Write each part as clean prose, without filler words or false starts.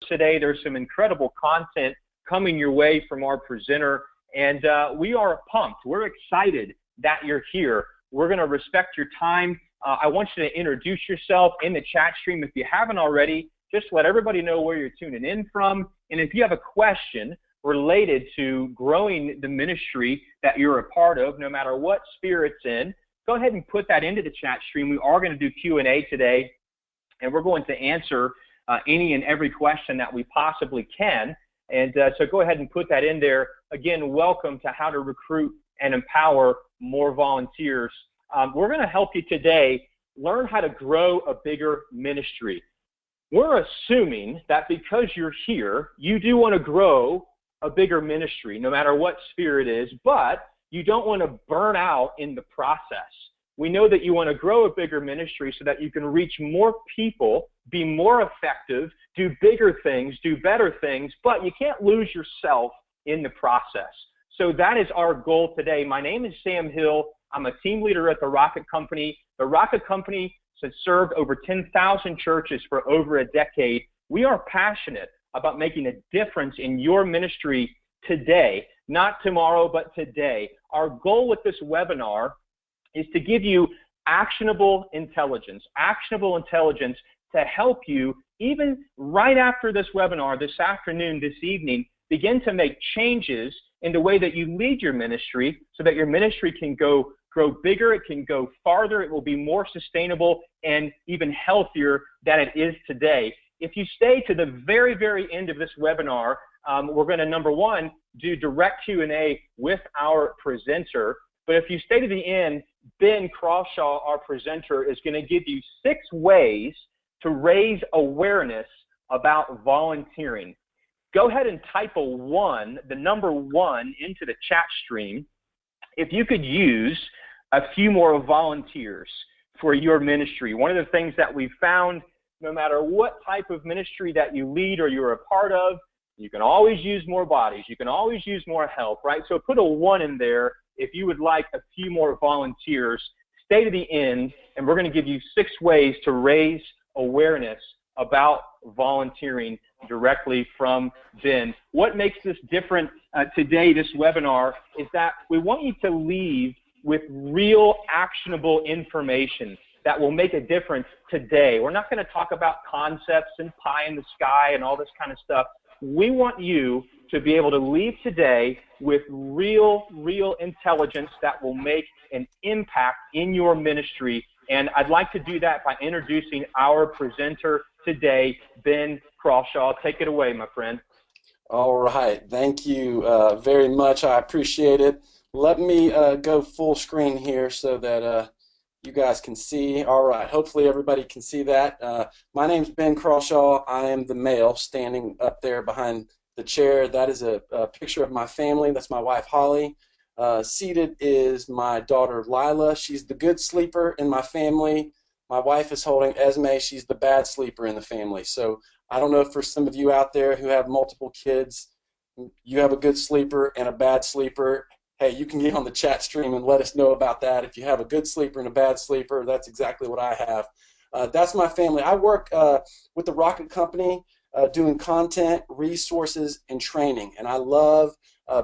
today. There's some incredible content coming your way from our presenter, and we are pumped. We're excited that you're here. We're going to respect your time. I want you to introduce yourself in the chat stream if you haven't already. Just let everybody know where you're tuning in from, and if you have a question related to growing the ministry that you're a part of, no matter what sphere it's in, go ahead and put that into the chat stream. We are going to do Q&A today, and we're going to answer any and every question that we possibly can. And so go ahead and put that in there. Again, welcome to How to Recruit and Empower More Volunteers. We're going to help you today learn how to grow a bigger ministry. We're assuming that because you're here, you do want to grow a bigger ministry, no matter what sphere it is, but you don't want to burn out in the process. We know that you want to grow a bigger ministry so that you can reach more people, be more effective, do bigger things, do better things, but you can't lose yourself in the process. So that is our goal today. My name is Sam Hill. I'm a team leader at the Rocket Company. The Rocket Company has served over 10,000 churches for over a decade. We are passionate about making a difference in your ministry today, not tomorrow, but today. Our goal with this webinar is to give you actionable intelligence to help you, even right after this webinar, this afternoon, this evening, begin to make changes in the way that you lead your ministry so that your ministry can grow bigger, it can go farther, it will be more sustainable and even healthier than it is today. If you stay to the very, very end of this webinar, we're going to, number one, do direct Q&A with our presenter. But if you stay to the end, Ben Crawshaw, our presenter, is going to give you 6 ways to raise awareness about volunteering. Go ahead and type a 1, the number 1, into the chat stream. If you could use a few more volunteers for your ministry. One of the things that we've found, no matter what type of ministry that you lead or you're a part of, you can always use more bodies. You can always use more help, right? So put a 1 in there if you would like a few more volunteers. Stay to the end, and we're going to give you 6 ways to raise awareness about volunteering directly from Ben. What makes this different today, this webinar, is that we want you to leave with real actionable information that will make a difference today. We're not going to talk about concepts and pie in the sky and all this kind of stuff. We want you to be able to leave today with real intelligence that will make an impact in your ministry. And I'd like to do that by introducing our presenter today, Ben Crawshaw. Take it away, my friend. All right. Thank you very much. I appreciate it. Let me go full screen here so that you guys can see. All right. Hopefully everybody can see that. My name's Ben Crawshaw. I am the male standing up there behind the chair. That is a picture of my family. That's my wife, Holly. Seated is my daughter, Lila. She's the good sleeper in my family. My wife is holding Esme. She's the bad sleeper in the family. So I don't know if for some of you out there who have multiple kids, you have a good sleeper and a bad sleeper. Hey, you can get on the chat stream and let us know about that. If you have a good sleeper and a bad sleeper, that's exactly what I have. That's my family. I work with the Rocket Company doing content, resources, and training. And I love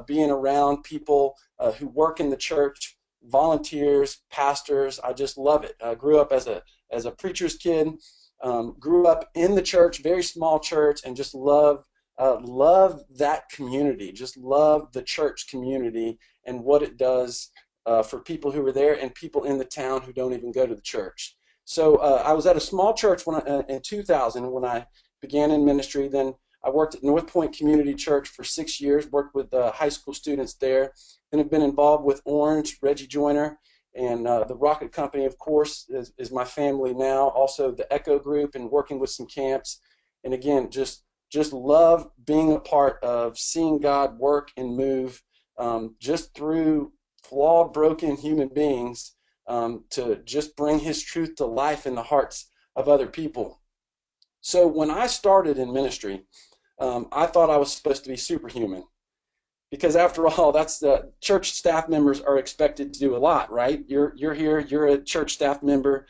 being around people who work in the church, volunteers, pastors. I just love it. I grew up as a preacher's kid, grew up in the church, very small church, and just love that community, just love the church community and what it does for people who are there and people in the town who don't even go to the church. So I was at a small church in 2000 when I began in ministry. Then I worked at North Point Community Church for 6 years, worked with high school students there, and have been involved with Orange, Reggie Joyner, and the Rocket Company, of course, is my family now. Also the Echo Group and working with some camps. And again, just love being a part of seeing God work and move just through flawed, broken human beings to just bring His truth to life in the hearts of other people. So when I started in ministry, I thought I was supposed to be superhuman. Because after all, that's the church staff members are expected to do a lot, right? You're here, you're a church staff member.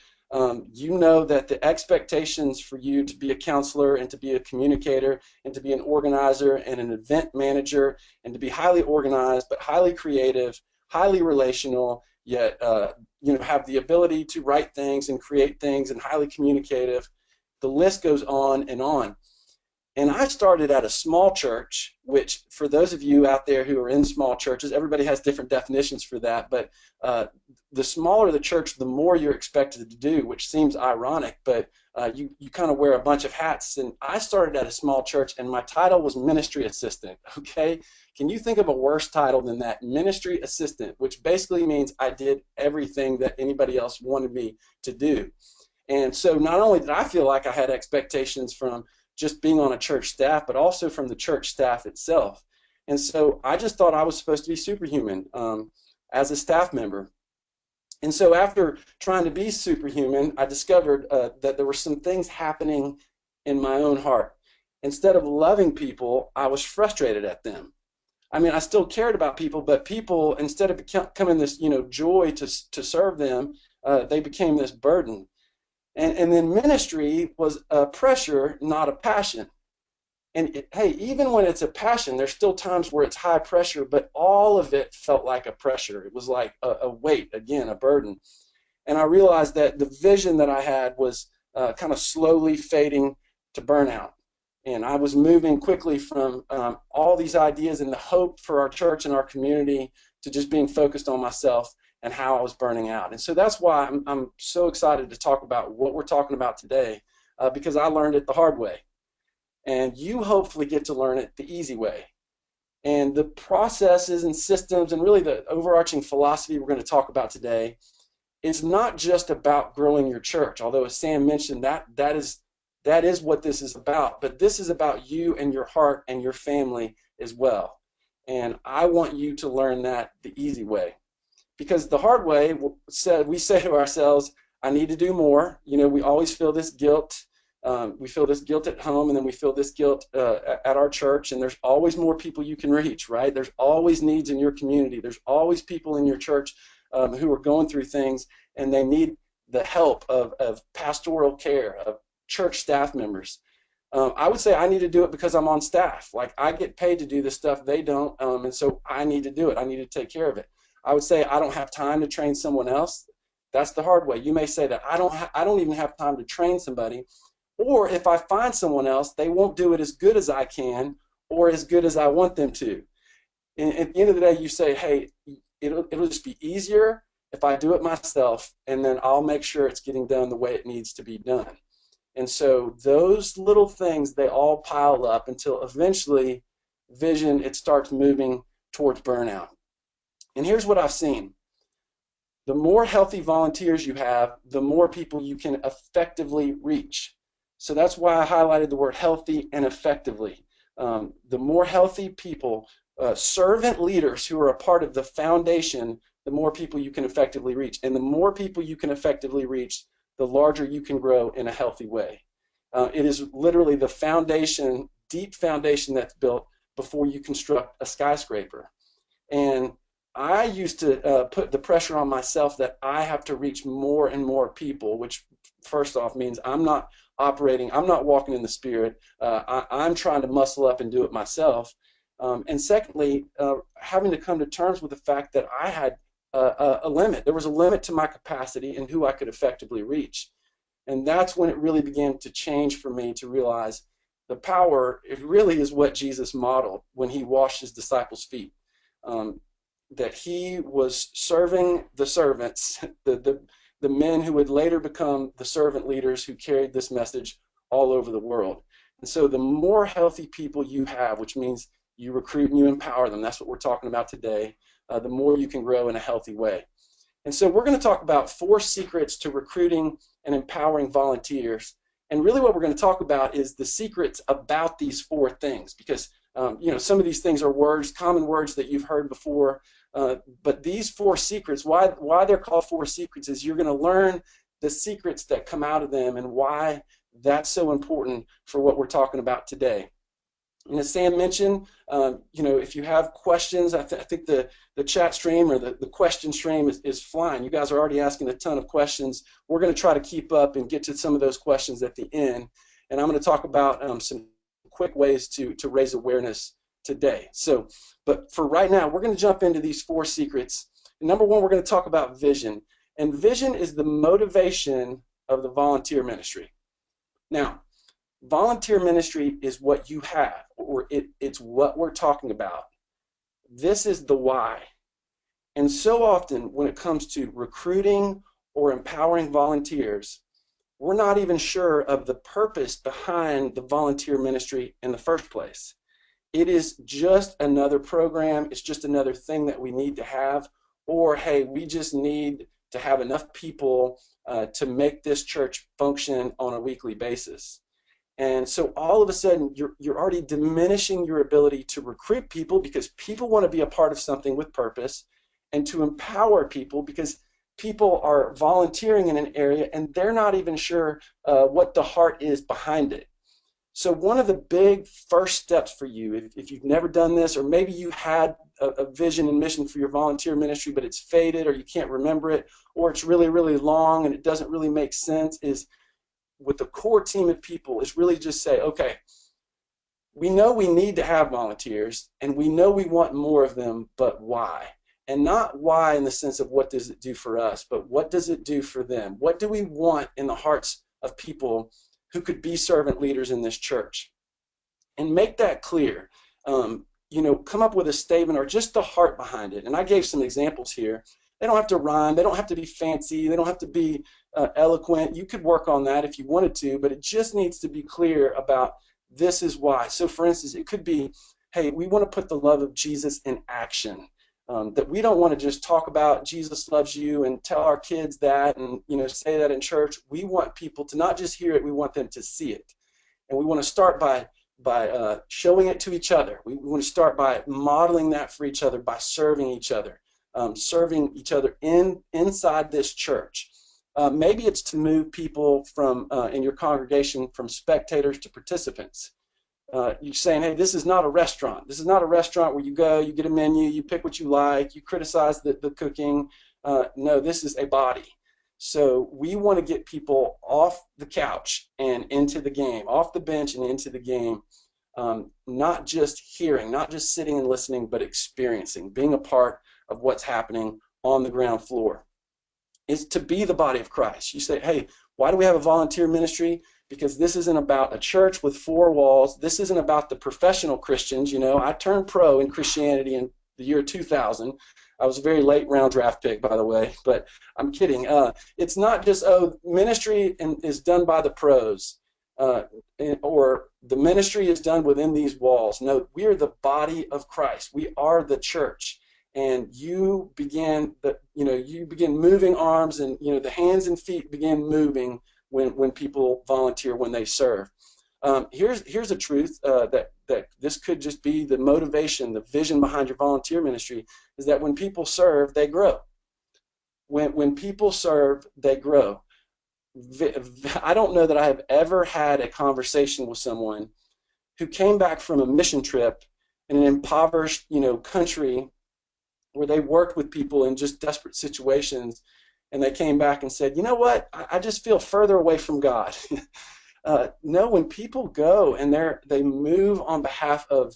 you know that the expectations for you to be a counselor and to be a communicator and to be an organizer and an event manager and to be highly organized but highly creative, highly relational, yet have the ability to write things and create things and highly communicative. The list goes on and on. And I started at a small church, which for those of you out there who are in small churches, everybody has different definitions for that, but the smaller the church, the more you're expected to do, which seems ironic, but you kind of wear a bunch of hats. And I started at a small church, and my title was ministry assistant, okay? Can you think of a worse title than that? Ministry assistant, which basically means I did everything that anybody else wanted me to do. And so not only did I feel like I had expectations from just being on a church staff, but also from the church staff itself. And so I just thought I was supposed to be superhuman as a staff member. And so after trying to be superhuman, I discovered that there were some things happening in my own heart. Instead of loving people, I was frustrated at them. I mean, I still cared about people, but people, instead of becoming this, joy to serve them, they became this burden. And then ministry was a pressure, not a passion. And hey, even when it's a passion, there's still times where it's high pressure, but all of it felt like a pressure. It was like a weight, again, a burden. And I realized that the vision that I had was kind of slowly fading to burnout. And I was moving quickly from all these ideas and the hope for our church and our community to just being focused on myself and how I was burning out. And so that's why I'm so excited to talk about what we're talking about today, because I learned it the hard way. And you hopefully get to learn it the easy way. And the processes and systems and really the overarching philosophy we're going to talk about today is not just about growing your church, although as Sam mentioned, that is what this is about, but this is about you and your heart and your family as well. And I want you to learn that the easy way. Because the hard way, we say to ourselves, I need to do more. We always feel this guilt. We feel this guilt at home, and then we feel this guilt at our church, and there's always more people you can reach, right? There's always needs in your community. There's always people in your church who are going through things, and they need the help of pastoral care, of church staff members. I would say I need to do it because I'm on staff. Like, I get paid to do this stuff, they don't, and so I need to do it. I need to take care of it. I would say I don't have time to train someone else. That's the hard way. You may say that I don't even have time to train somebody, or if I find someone else, they won't do it as good as I can or as good as I want them to. And at the end of the day, you say, hey, it'll just be easier if I do it myself, and then I'll make sure it's getting done the way it needs to be done. And so those little things, they all pile up until eventually vision, it starts moving towards burnout. And here's what I've seen. The more healthy volunteers you have, the more people you can effectively reach. So that's why I highlighted the word healthy and effectively. The more healthy people, servant leaders who are a part of the foundation, the more people you can effectively reach. And the more people you can effectively reach, the larger you can grow in a healthy way. It is literally the foundation, deep foundation that's built before you construct a skyscraper. And I used to put the pressure on myself that I have to reach more and more people, which first off means I'm not walking in the Spirit. I'm trying to muscle up and do it myself. And secondly, having to come to terms with the fact that I had a limit. There was a limit to my capacity and who I could effectively reach. And that's when it really began to change for me to realize the power, it really is what Jesus modeled when he washed his disciples' feet. That he was serving the servants, the men who would later become the servant leaders who carried this message all over the world. And so the more healthy people you have, which means you recruit and you empower them, that's what we're talking about today, the more you can grow in a healthy way. And so we're going to talk about 4 secrets to recruiting and empowering volunteers. And really what we're going to talk about is the secrets about these 4 things, because some of these things are words, common words that you've heard before, but these 4 secrets, why they're called 4 secrets is you're going to learn the secrets that come out of them and why that's so important for what we're talking about today. And as Sam mentioned, if you have questions, I think the chat stream or the question stream is flying. You guys are already asking a ton of questions. We're going to try to keep up and get to some of those questions at the end. And I'm going to talk about some quick ways to raise awareness today. So, but for right now, we're going to jump into these 4 secrets. Number 1, we're going to talk about vision. And vision is the motivation of the volunteer ministry. Now, volunteer ministry is what you have, or it's what we're talking about. This is the why. And so often when it comes to recruiting or empowering volunteers, we're not even sure of the purpose behind the volunteer ministry in the first place. It is just another program. It's just another thing that we need to have. Or, hey, we just need to have enough people to make this church function on a weekly basis. And so all of a sudden, you're already diminishing your ability to recruit people because people want to be a part of something with purpose, and to empower people because people are volunteering in an area and they're not even sure what the heart is behind it. So one of the big first steps for you, if you've never done this, or maybe you had a vision and mission for your volunteer ministry, but it's faded or you can't remember it, or it's really, really long and it doesn't really make sense, is with the core team of people is really just say, okay, we know we need to have volunteers and we know we want more of them, but why? And not why in the sense of what does it do for us, but what does it do for them? What do we want in the hearts of people who could be servant leaders in this church? And make that clear. Come up with a statement or just the heart behind it. And I gave some examples here. They don't have to rhyme. They don't have to be fancy. They don't have to be eloquent. You could work on that if you wanted to, but it just needs to be clear about this is why. So for instance, it could be, hey, we want to put the love of Jesus in action. That we don't want to just talk about Jesus loves you and tell our kids that and say that in church. We want people to not just hear it, we want them to see it. And we want to start by showing it to each other. We want to start by modeling that for each other, by serving each other. Serving each other inside this church. Maybe it's to move people from in your congregation from spectators to participants. You're saying, hey, this is not a restaurant. This is not a restaurant where you go, you get a menu, you pick what you like, you criticize the cooking. No, this is a body. So we want to get people off the couch and into the game, off the bench and into the game. Not just hearing, not just sitting and listening, but experiencing, being a part of what's happening on the ground floor. Is to be the body of Christ. You say, hey, why do we have a volunteer ministry? Because this isn't about a church with 4 walls. This isn't about the professional Christians. I turned pro in Christianity in the year 2000. I was a very late round draft pick, by the way, but I'm kidding. It's not just, ministry is done by the pros, or the ministry is done within these walls. No, we are the body of Christ. We are the church. And you begin moving arms, and the hands and feet begin moving when people volunteer, when they serve. Here's a truth that this could just be the motivation, the vision behind your volunteer ministry, is that when people serve, they grow. When people serve, they grow. I don't know that I have ever had a conversation with someone who came back from a mission trip in an impoverished country where they worked with people in just desperate situations, and they came back and said, you know what, I just feel further away from God. No, when people go and they move on behalf of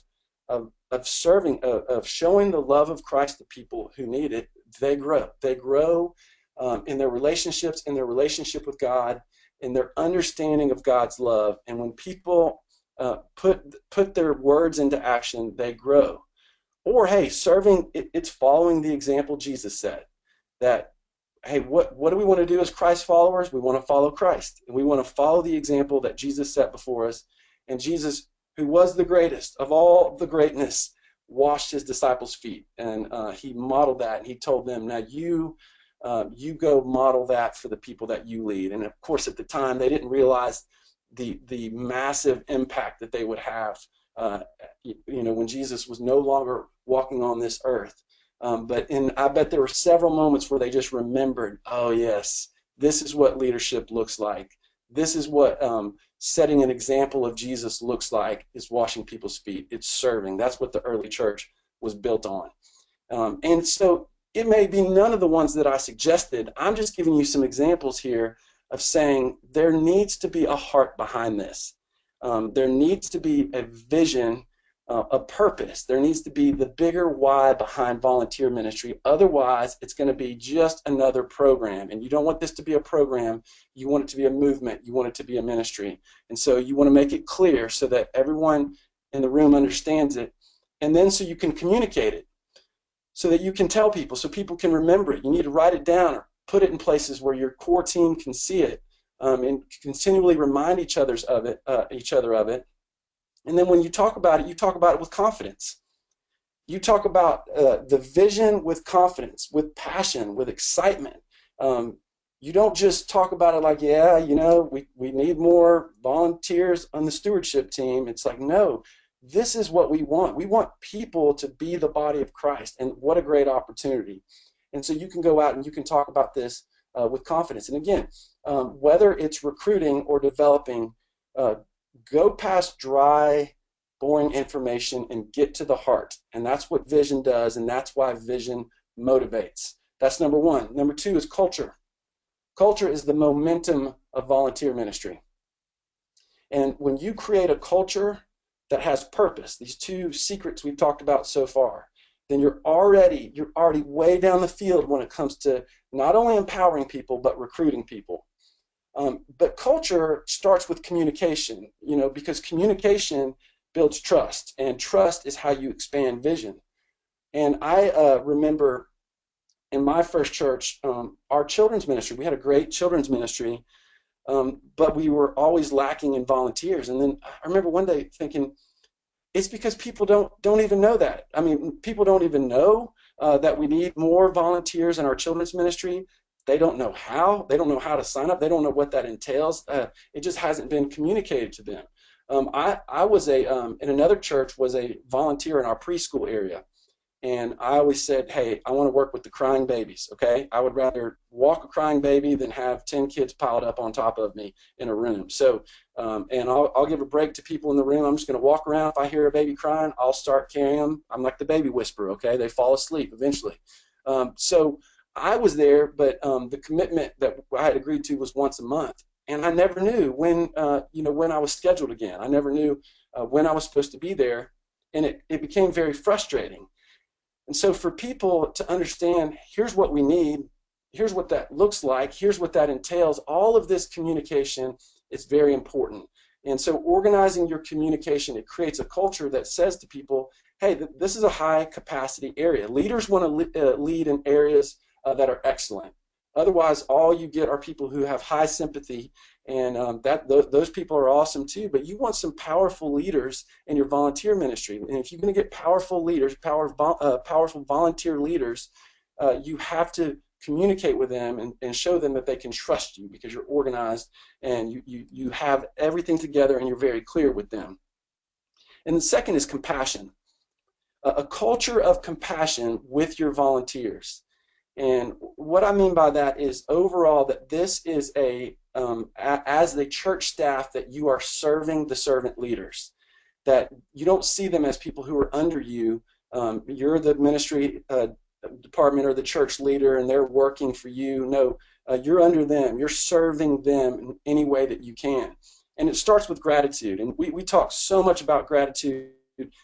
serving, of showing the love of Christ to people who need it, they grow. They grow in their relationships, in their relationship with God, in their understanding of God's love. And when people put their words into action, they grow. Or, hey, serving, it's following the example Jesus set. That, hey, what do we want to do as Christ followers? We want to follow Christ. And we want to follow the example that Jesus set before us. And Jesus, who was the greatest of all the greatness, washed his disciples' feet. And he modeled that, and he told them, now you go model that for the people that you lead. And, of course, at the time, they didn't realize the massive impact that they would have when Jesus was no longer walking on this earth. But I bet there were several moments where they just remembered, oh yes, this is what leadership looks like. This is what setting an example of Jesus looks like, is washing people's feet. It's serving. That's what the early church was built on. And so it may be none of the ones that I suggested. I'm just giving you some examples here of saying there needs to be a heart behind this. There needs to be a vision, a purpose. There needs to be the bigger why behind volunteer ministry. Otherwise, it's going to be just another program. And you don't want this to be a program. You want it to be a movement. You want it to be a ministry. And so you want to make it clear so that everyone in the room understands it. And then so you can communicate it, so that you can tell people, so people can remember it. You need to write it down or put it in places where your core team can see it, and continually remind each other of it. And then when you talk about it with confidence. You talk about the vision with confidence, with passion, with excitement. You don't just talk about it like, yeah, you know, we need more volunteers on the stewardship team. It's like, no. This is what we want. We want people to be the body of Christ, and what a great opportunity. And so you can go out and you can talk about this with confidence. And again, whether it's recruiting or developing, go past dry, boring information and get to the heart. And that's what vision does, and that's why vision motivates. That's number one. Number two is culture. Culture is the momentum of volunteer ministry. And when you create a culture that has purpose, these two secrets we've talked about so far, then you're already way down the field when it comes to not only empowering people but recruiting people. But culture starts with communication, you know, because communication builds trust, and trust is how you expand vision. And I remember in my first church, our children's ministry, we had a great children's ministry, but we were always lacking in volunteers. And then I remember one day thinking, it's because people don't even know that. I mean, people don't even know that we need more volunteers in our children's ministry. They don't know how. They don't know how to sign up. They don't know what that entails. It just hasn't been communicated to them. I was in another church, was a volunteer in our preschool area. And I always said, hey, I want to work with the crying babies, okay? I would rather walk a crying baby than have 10 kids piled up on top of me in a room. So, and I'll give a break to people in the room. I'm just going to walk around. If I hear a baby crying, I'll start carrying them. I'm like the baby whisperer, okay? They fall asleep eventually. So I was there, but the commitment that I had agreed to was once a month. And I never knew when I was scheduled again. I never knew when I was supposed to be there. And it became very frustrating. And so for people to understand, here's what we need, here's what that looks like, here's what that entails, all of this communication is very important. And so organizing your communication, it creates a culture that says to people, hey, this is a high capacity area. Leaders want to lead in areas that are excellent. Otherwise, all you get are people who have high sympathy, and those people are awesome too, but you want some powerful leaders in your volunteer ministry. And if you're going to get powerful leaders, powerful volunteer leaders, you have to communicate with them and show them that they can trust you because you're organized and you have everything together and you're very clear with them. And the second is compassion. A culture of compassion with your volunteers. And what I mean by that is overall that this is as the church staff, that you are serving the servant leaders, that you don't see them as people who are under you. You're the ministry department or the church leader and they're working for you. No, you're under them. You're serving them in any way that you can. And it starts with gratitude. And we talk so much about gratitude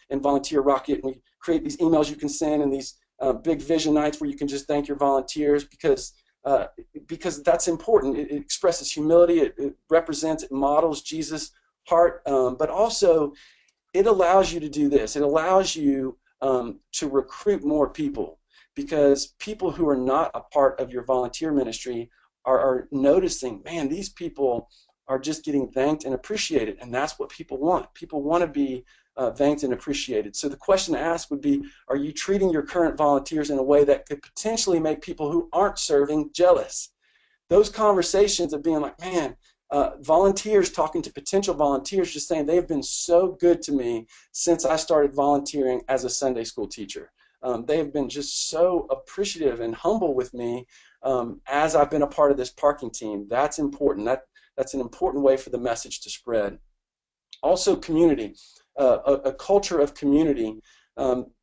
in Volunteer Rocket, and we create these emails you can send and these big vision nights where you can just thank your volunteers because that's important. It expresses humility. It represents, it models Jesus' heart, but also it allows you to do this. It allows you to recruit more people, because people who are not a part of your volunteer ministry are noticing, man, these people are just getting thanked and appreciated, and that's what people want. People want to be thanked and appreciated. So the question to ask would be, are you treating your current volunteers in a way that could potentially make people who aren't serving jealous? Those conversations of being like, man, volunteers talking to potential volunteers just saying they've been so good to me since I started volunteering as a Sunday school teacher. They have been just so appreciative and humble with me as I've been a part of this parking team. That's important. That's an important way for the message to spread. Also, community, a culture of community.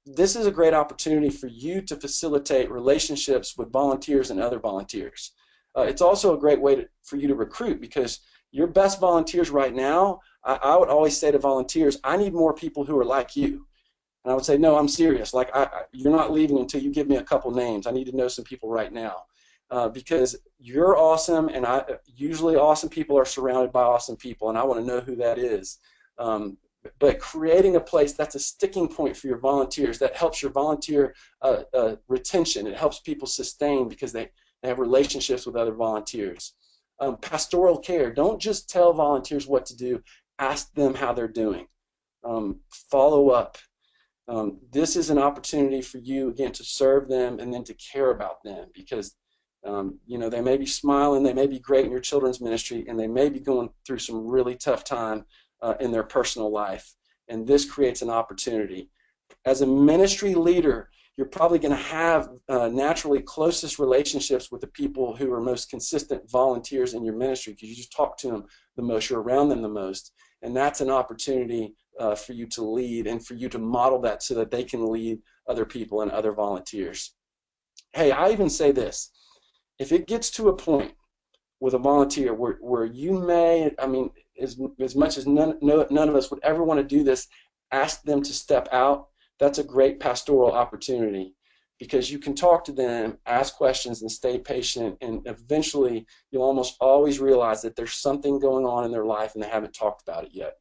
This is a great opportunity for you to facilitate relationships with volunteers and other volunteers. It's also a great way for you to recruit, because your best volunteers right now, I would always say to volunteers, I need more people who are like you. And I would say, no, I'm serious. Like, you're not leaving until you give me a couple names. I need to know some people right now. Because you're awesome, and usually awesome people are surrounded by awesome people, and I want to know who that is. But creating a place that's a sticking point for your volunteers, that helps your volunteer retention. It helps people sustain because they have relationships with other volunteers. Pastoral care. Don't just tell volunteers what to do. Ask them how they're doing. Follow up. This is an opportunity for you, again, to serve them and then to care about them, because you know, they may be smiling, they may be great in your children's ministry, and they may be going through some really tough time in their personal life, and this creates an opportunity. As a ministry leader, you're probably going to have naturally closest relationships with the people who are most consistent volunteers in your ministry, because you just talk to them the most, you're around them the most, and that's an opportunity for you to lead and for you to model that so that they can lead other people and other volunteers. Hey, I even say this. If it gets to a point with a volunteer where you may, I mean, as much as none of us would ever want to do this, ask them to step out, that's a great pastoral opportunity, because you can talk to them, ask questions, and stay patient, and eventually you'll almost always realize that there's something going on in their life and they haven't talked about it yet.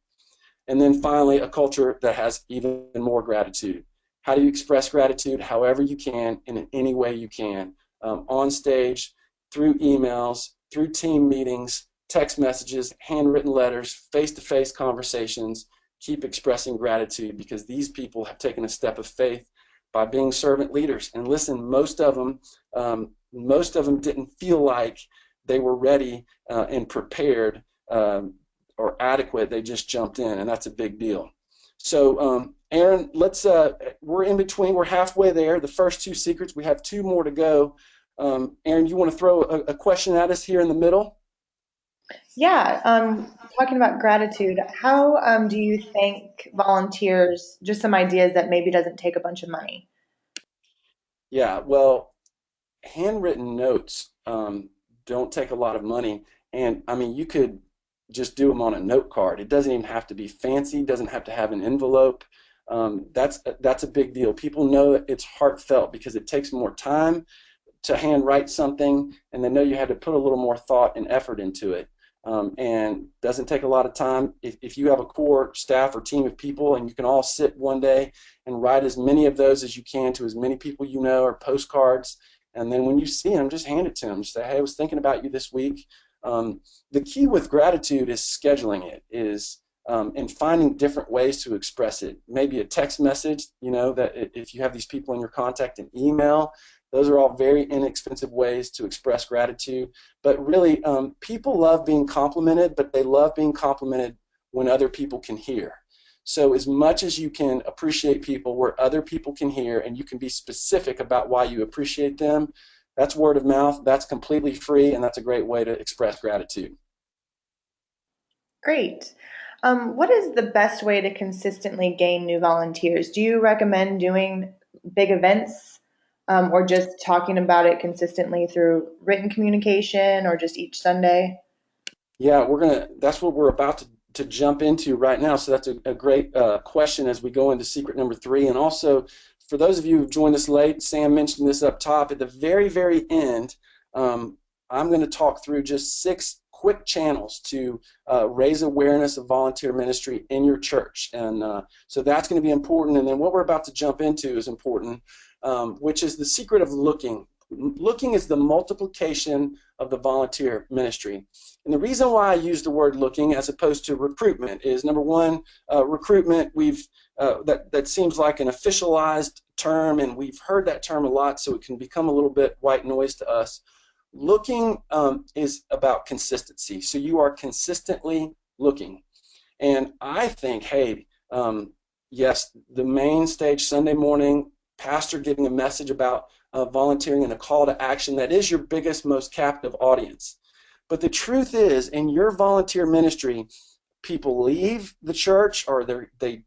And then finally, a culture that has even more gratitude. How do you express gratitude? However you can, and in any way you can. On stage, through emails, through team meetings, text messages, handwritten letters, face-to-face conversations. Keep expressing gratitude, because these people have taken a step of faith by being servant leaders. And listen, most of them didn't feel like they were ready and prepared or adequate. They just jumped in, and that's a big deal. So Aaron, let's we're in between, we're halfway there, the first two secrets. We have two more to go. Aaron, you want to throw a question at us here in the middle? Yeah, talking about gratitude, how do you thank volunteers? Just some ideas that maybe doesn't take a bunch of money. Yeah, well, handwritten notes don't take a lot of money, and I mean, you could just do them on a note card. It doesn't even have to be fancy, doesn't have to have an envelope. That's a big deal. People know it's heartfelt because it takes more time to handwrite something, and they know you had to put a little more thought and effort into it. And doesn't take a lot of time. If you have a core staff or team of people and you can all sit one day and write as many of those as you can to as many people you know, or postcards, and then when you see them, just hand it to them. Say, hey, I was thinking about you this week. The key with gratitude is scheduling it, and finding different ways to express it. Maybe a text message, you know, that if you have these people in your contact, an email. Those are all very inexpensive ways to express gratitude. But really, people love being complimented, but they love being complimented when other people can hear. So as much as you can appreciate people where other people can hear, and you can be specific about why you appreciate them, that's word of mouth, that's completely free, and that's a great way to express gratitude. Great. What is the best way to consistently gain new volunteers? Do you recommend doing big events, or just talking about it consistently through written communication, or just each Sunday? Yeah, that's what we're about to jump into right now. So that's a great question as we go into secret number 3. And also, for those of you who've joined us late, Sam mentioned this up top. At the very, very end, I'm going to talk through just 6 quick channels to raise awareness of volunteer ministry in your church. And so that's going to be important. And then what we're about to jump into is important, which is the secret of looking. Looking is the multiplication of the volunteer ministry. And the reason why I use the word looking as opposed to recruitment is, number one, recruitment, that seems like an officialized term, and we've heard that term a lot, so it can become a little bit white noise to us. Looking is about consistency. So you are consistently looking. And I think, hey, yes, the main stage Sunday morning, pastor giving a message about volunteering and a call to action, that is your biggest, most captive audience. But the truth is, in your volunteer ministry, people leave the church, or they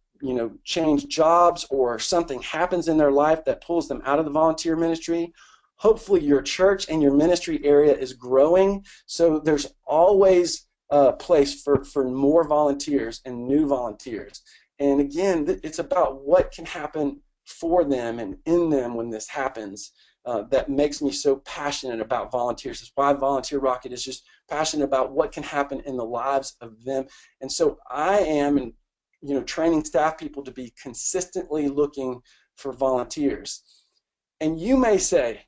change jobs, or something happens in their life that pulls them out of the volunteer ministry. Hopefully your church and your ministry area is growing, so there's always a place for more volunteers and new volunteers. And again, it's about what can happen for them and in them when this happens. That makes me so passionate about volunteers. It's why Volunteer Rocket is just passionate about what can happen in the lives of them. And so I am, and training staff people to be consistently looking for volunteers. And you may say,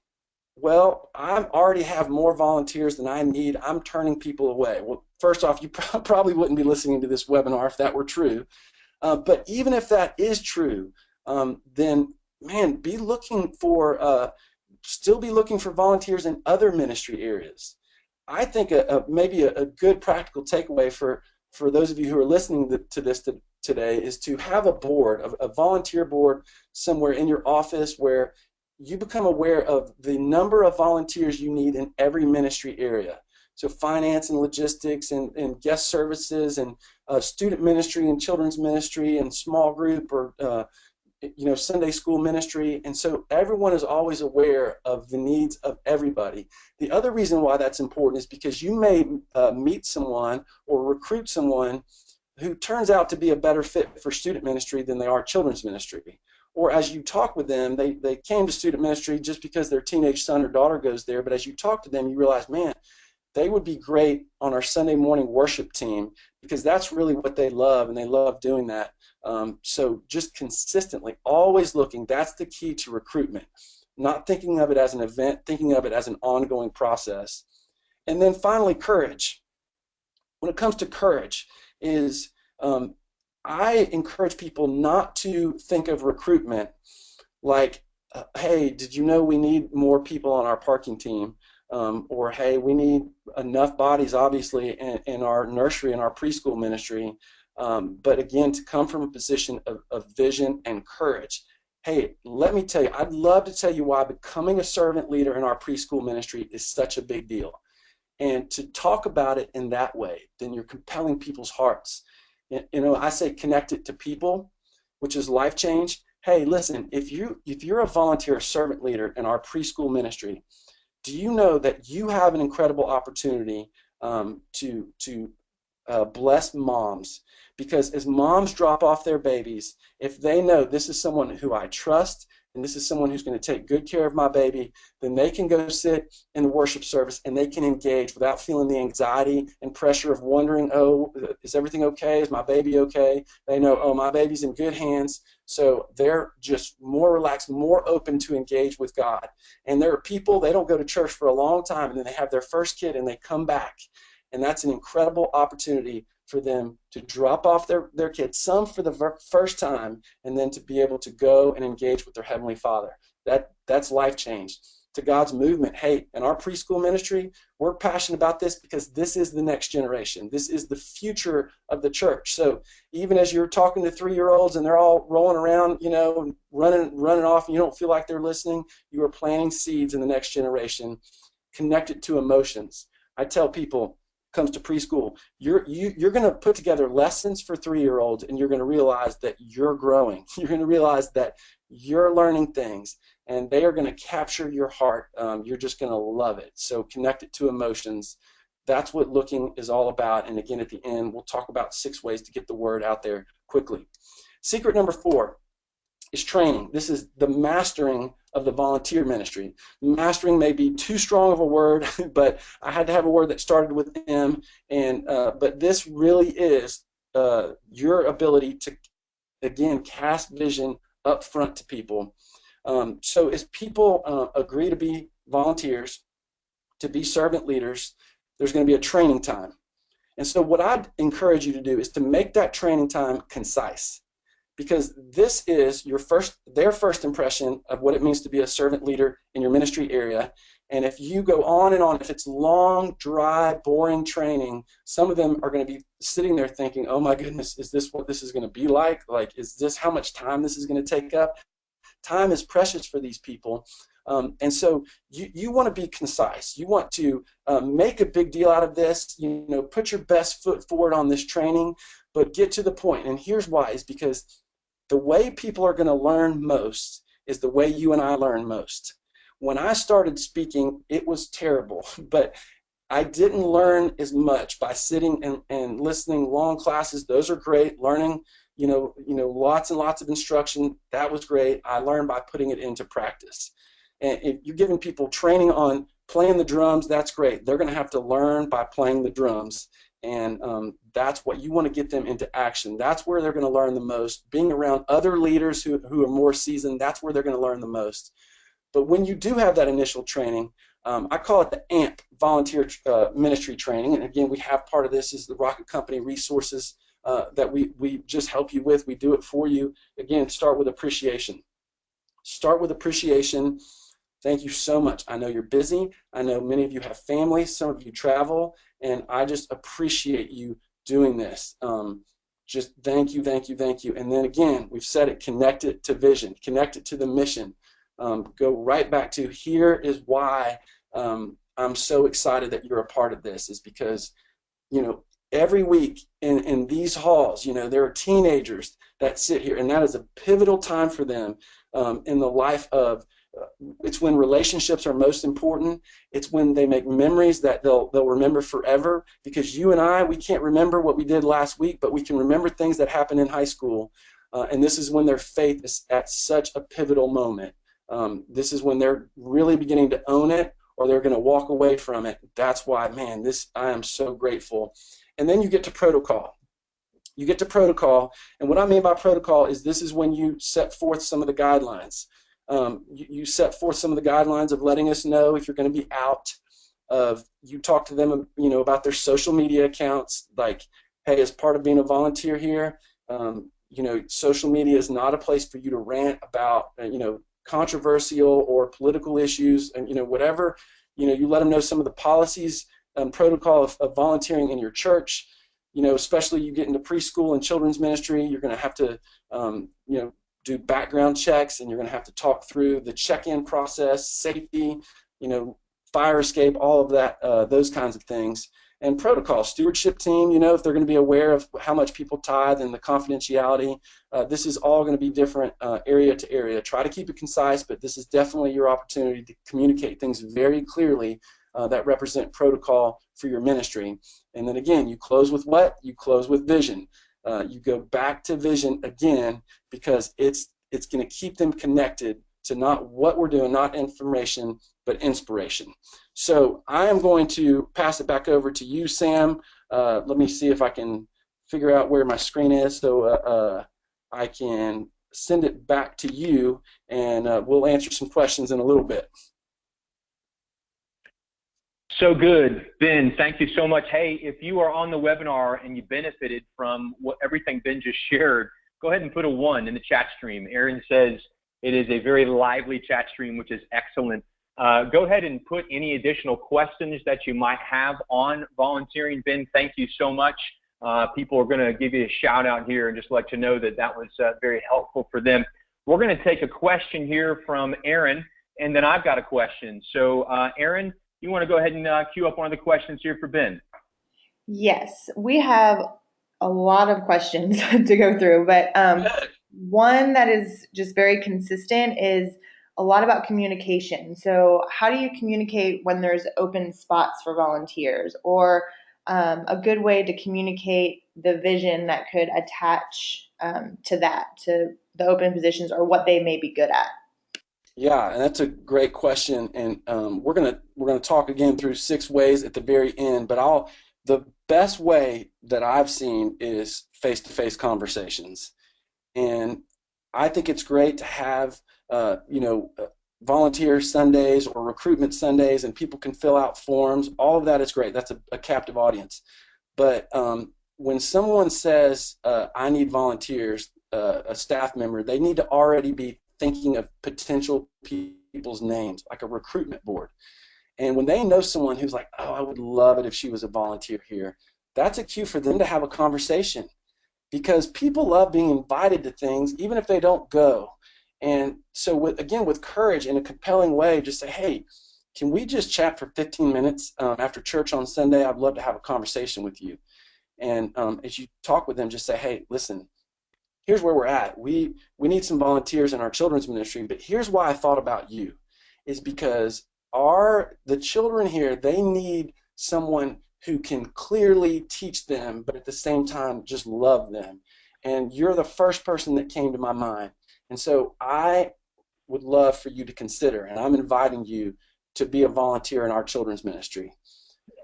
well, I already have more volunteers than I need. I'm turning people away. Well, first off, you probably wouldn't be listening to this webinar if that were true. But even if that is true, then, man, be looking for still be looking for volunteers in other ministry areas. I think maybe a good practical takeaway for those of you who are listening to this today is to have a board, a volunteer board somewhere in your office where you become aware of the number of volunteers you need in every ministry area. So finance and logistics and guest services and student ministry and children's ministry and small group or Sunday school ministry. And so everyone is always aware of the needs of everybody. The other reason why that's important is because you may meet someone or recruit someone who turns out to be a better fit for student ministry than they are children's ministry. Or as you talk with them, they came to student ministry just because their teenage son or daughter goes there, but as you talk to them, you realize, man, they would be great on our Sunday morning worship team because that's really what they love, and they love doing that. So just consistently, always looking, that's the key to recruitment. Not thinking of it as an event, thinking of it as an ongoing process. And then finally, courage. When it comes to courage, I encourage people not to think of recruitment like, hey, did you know we need more people on our parking team? Or, hey, we need enough bodies, obviously, in our nursery and our preschool ministry. But again, to come from a position of vision and courage. Hey, let me tell you, I'd love to tell you why becoming a servant leader in our preschool ministry is such a big deal. And to talk about it in that way, then you're compelling people's hearts. I say connect it to people, which is life change. Hey, listen, if you're a volunteer, a servant leader in our preschool ministry, do you know that you have an incredible opportunity to bless moms? Because as moms drop off their babies, if they know this is someone who I trust and this is someone who's going to take good care of my baby, then they can go sit in the worship service and they can engage without feeling the anxiety and pressure of wondering, oh, is everything okay? Is my baby okay? They know, oh, my baby's in good hands. So they're just more relaxed, more open to engage with God. And there are people, they don't go to church for a long time, and then they have their first kid and they come back. And that's an incredible opportunity for them to drop off their kids, some for the first time, and then to be able to go and engage with their Heavenly Father. That's life change. To God's movement, hey, in our preschool ministry, we're passionate about this because this is the next generation. This is the future of the church. So even as you're talking to 3-year-olds and they're all rolling around, running off, and you don't feel like they're listening, you are planting seeds in the next generation connected to emotions. I tell people, comes to preschool, you're going to put together lessons for 3-year-olds, and you're going to realize that you're growing. You're going to realize that you're learning things, and they are going to capture your heart. You're just going to love it. So connect it to emotions. That's what looking is all about. And again, at the end, we'll talk about 6 ways to get the word out there quickly. Secret number 4 is training. This is the mastering of the volunteer ministry. Mastering may be too strong of a word, but I had to have a word that started with M. But this really is your ability to, again, cast vision up front to people. So as people agree to be volunteers, to be servant leaders, there's going to be a training time. And so what I'd encourage you to do is to make that training time concise, because this is their first impression of what it means to be a servant leader in your ministry area. And if you go on and on, if it's long, dry, boring training, some of them are going to be sitting there thinking, oh my goodness, is this what this is going to be like? Like, is this how much time this is going to take up? Time is precious for these people. And so you want to be concise. You want to make a big deal out of this, put your best foot forward on this training, but get to the point. And here's why, is because the way people are going to learn most is the way you and I learn most. When I started speaking, it was terrible, but I didn't learn as much by sitting and listening long classes. Those are great. Learning, lots and lots of instruction, that was great. I learned by putting it into practice. And if you're giving people training on playing the drums, that's great. They're going to have to learn by playing the drums. And that's what you want to get them into action. That's where they're going to learn the most. Being around other leaders who are more seasoned, that's where they're going to learn the most. But when you do have that initial training, I call it the AMP, Volunteer Ministry Training. And again, we have part of this is the Rocket Company resources that we just help you with. We do it for you. Again, start with appreciation. Start with appreciation. Thank you so much. I know you're busy. I know many of you have families. Some of you travel. And I just appreciate you doing this. Just thank you, thank you, thank you. And then again, we've said it, connect it to vision, connect it to the mission. Go right back to, here is why I'm so excited that you're a part of this, is because, every week in these halls, there are teenagers that sit here, and that is a pivotal time for them in the life of, it's when relationships are most important. It's when they make memories that they'll remember forever, because you and I, we can't remember what we did last week, but we can remember things that happened in high school, and this is when their faith is at such a pivotal moment. This is when they're really beginning to own it, or they're going to walk away from it. That's why, man, I am so grateful. And then you get to protocol. You get to protocol, and what I mean by protocol is this is when you set forth some of the guidelines. You set forth some of the guidelines of letting us know if you're going to be out. You talk to them, about their social media accounts. Like, hey, as part of being a volunteer here, social media is not a place for you to rant about, controversial or political issues, and whatever. You let them know some of the policies and protocol of volunteering in your church. Especially you get into preschool and children's ministry, you're going to have to, do background checks, and you're going to have to talk through the check-in process, safety, fire escape, all of that, those kinds of things. And protocol, stewardship team, if they're going to be aware of how much people tithe and the confidentiality. This is all going to be different area to area. Try to keep it concise, but this is definitely your opportunity to communicate things very clearly that represent protocol for your ministry. And then again, you close with what? You close with vision. You go back to vision again, because it's going to keep them connected to not what we're doing, not information, but inspiration. So I am going to pass it back over to you, Sam. Let me see if I can figure out where my screen is, so I can send it back to you, and we'll answer some questions in a little bit. So good. Ben, thank you so much. Hey, if you are on the webinar and you benefited from everything Ben just shared, go ahead and put a 1 in the chat stream. Aaron says it is a very lively chat stream, which is excellent. Go ahead and put any additional questions that you might have on volunteering. Ben, thank you so much. People are going to give you a shout out here and just let you know that that was very helpful for them. We're going to take a question here from Aaron, and then I've got a question. So Aaron, you want to go ahead and queue up one of the questions here for Ben? Yes, we have a lot of questions to go through, but one that is just very consistent is a lot about communication. So how do you communicate when there's open spots for volunteers, or a good way to communicate the vision that could attach to the open positions, or what they may be good at? Yeah, and that's a great question, and we're gonna talk again through 6 ways at the very end. But the best way that I've seen is face-to-face conversations, and I think it's great to have volunteer Sundays or recruitment Sundays, and people can fill out forms. All of that is great. That's a captive audience. But when someone says, "I need volunteers," a staff member, they need to already be thinking of potential people's names, like a recruitment board. And when they know someone who's like, "Oh, I would love it if she was a volunteer here," that's a cue for them to have a conversation, because people love being invited to things even if they don't go. And so again, with courage in a compelling way, just say, hey, can we just chat for 15 minutes after church on Sunday? I'd love to have a conversation with you. And as you talk with them, just say, hey, listen, here's where we're at. We need some volunteers in our children's ministry, but here's why I thought about you, is because the children here, they need someone who can clearly teach them, but at the same time just love them. And you're the first person that came to my mind. And so I would love for you to consider, and I'm inviting you to be a volunteer in our children's ministry.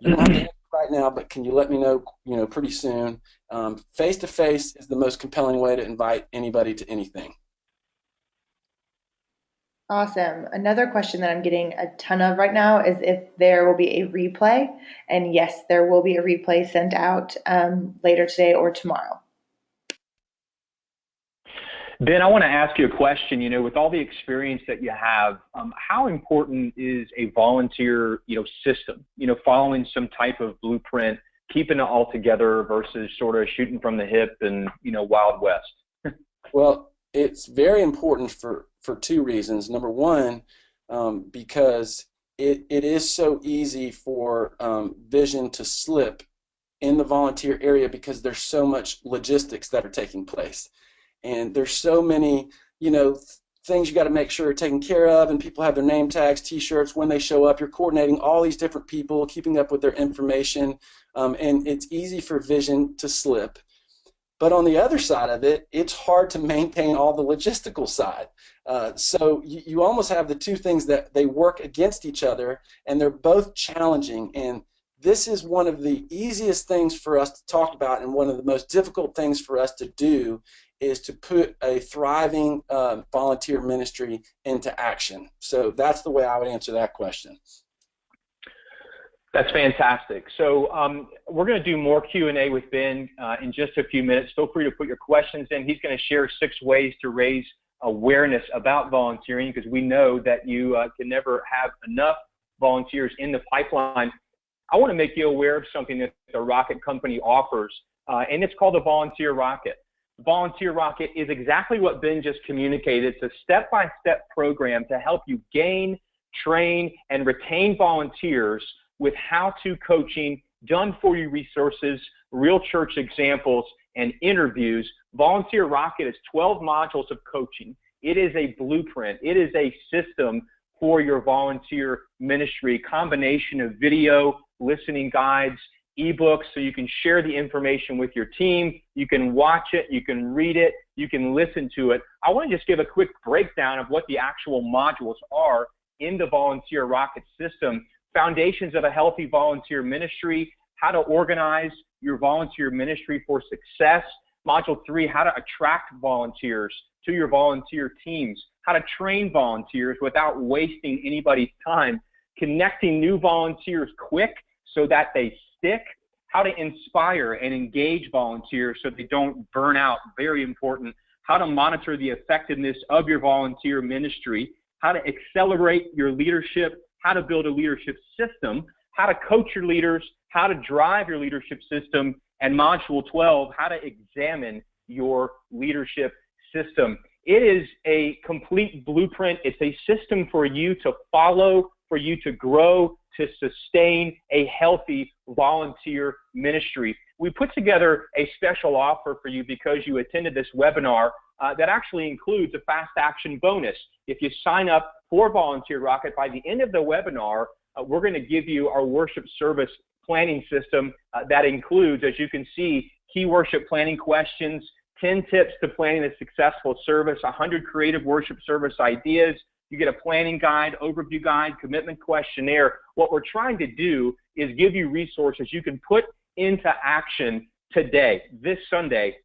You don't have to answer right now, but can you let me know, pretty soon? Face-to-face is the most compelling way to invite anybody to anything. Awesome. Another question that I'm getting a ton of right now is if there will be a replay. And yes, there will be a replay sent out later today or tomorrow. Ben, I want to ask you a question. With all the experience that you have, how important is a volunteer, system? Following some type of blueprint, keeping it all together versus sort of shooting from the hip and Wild West. Well, it's very important for two reasons. Number one, because it is so easy for vision to slip in the volunteer area because there's so much logistics that are taking place. And there's so many, things you got to make sure are taken care of, and people have their name tags, T-shirts when they show up. You're coordinating all these different people, keeping up with their information, and it's easy for vision to slip. But on the other side of it, it's hard to maintain all the logistical side. So you almost have the two things that they work against each other, and they're both challenging. And this is one of the easiest things for us to talk about, and one of the most difficult things for us to do is to put a thriving volunteer ministry into action. So that's the way I would answer that question. That's fantastic. So we're going to do more Q&A with Ben in just a few minutes. Feel free to put your questions in. He's going to share 6 ways to raise awareness about volunteering, because we know that you can never have enough volunteers in the pipeline. I want to make you aware of something that the Rocket Company offers, and it's called the Volunteer Rocket. The Volunteer Rocket is exactly what Ben just communicated. It's a step-by-step program to help you gain, train, and retain volunteers with how-to coaching, done-for-you resources, real church examples, and interviews. Volunteer Rocket is 12 modules of coaching. It is a blueprint. It is a system for your volunteer ministry, combination of video, listening guides, ebooks, so you can share the information with your team. You can watch it, you can read it, you can listen to it. I want to just give a quick breakdown of what the actual modules are in the Volunteer Rocket system. Foundations of a healthy volunteer ministry, how to organize your volunteer ministry for success. Module 3, how to attract volunteers to your volunteer teams, how to train volunteers without wasting anybody's time, connecting new volunteers quick so that they stick, how to inspire and engage volunteers so they don't burn out, very important, how to monitor the effectiveness of your volunteer ministry, how to accelerate your leadership, how to build a leadership system, how to coach your leaders, how to drive your leadership system, and Module 12, how to examine your leadership system. It is a complete blueprint. It's a system for you to follow, for you to grow, to sustain a healthy volunteer ministry. We put together a special offer for you because you attended this webinar that actually includes a fast action bonus. If you sign up for Volunteer Rocket, by the end of the webinar, we're going to give you our worship service planning system that includes, as you can see, key worship planning questions, 10 tips to planning a successful service, 100 creative worship service ideas. You get a planning guide, overview guide, commitment questionnaire. What we're trying to do is give you resources you can put into action today, this Sunday.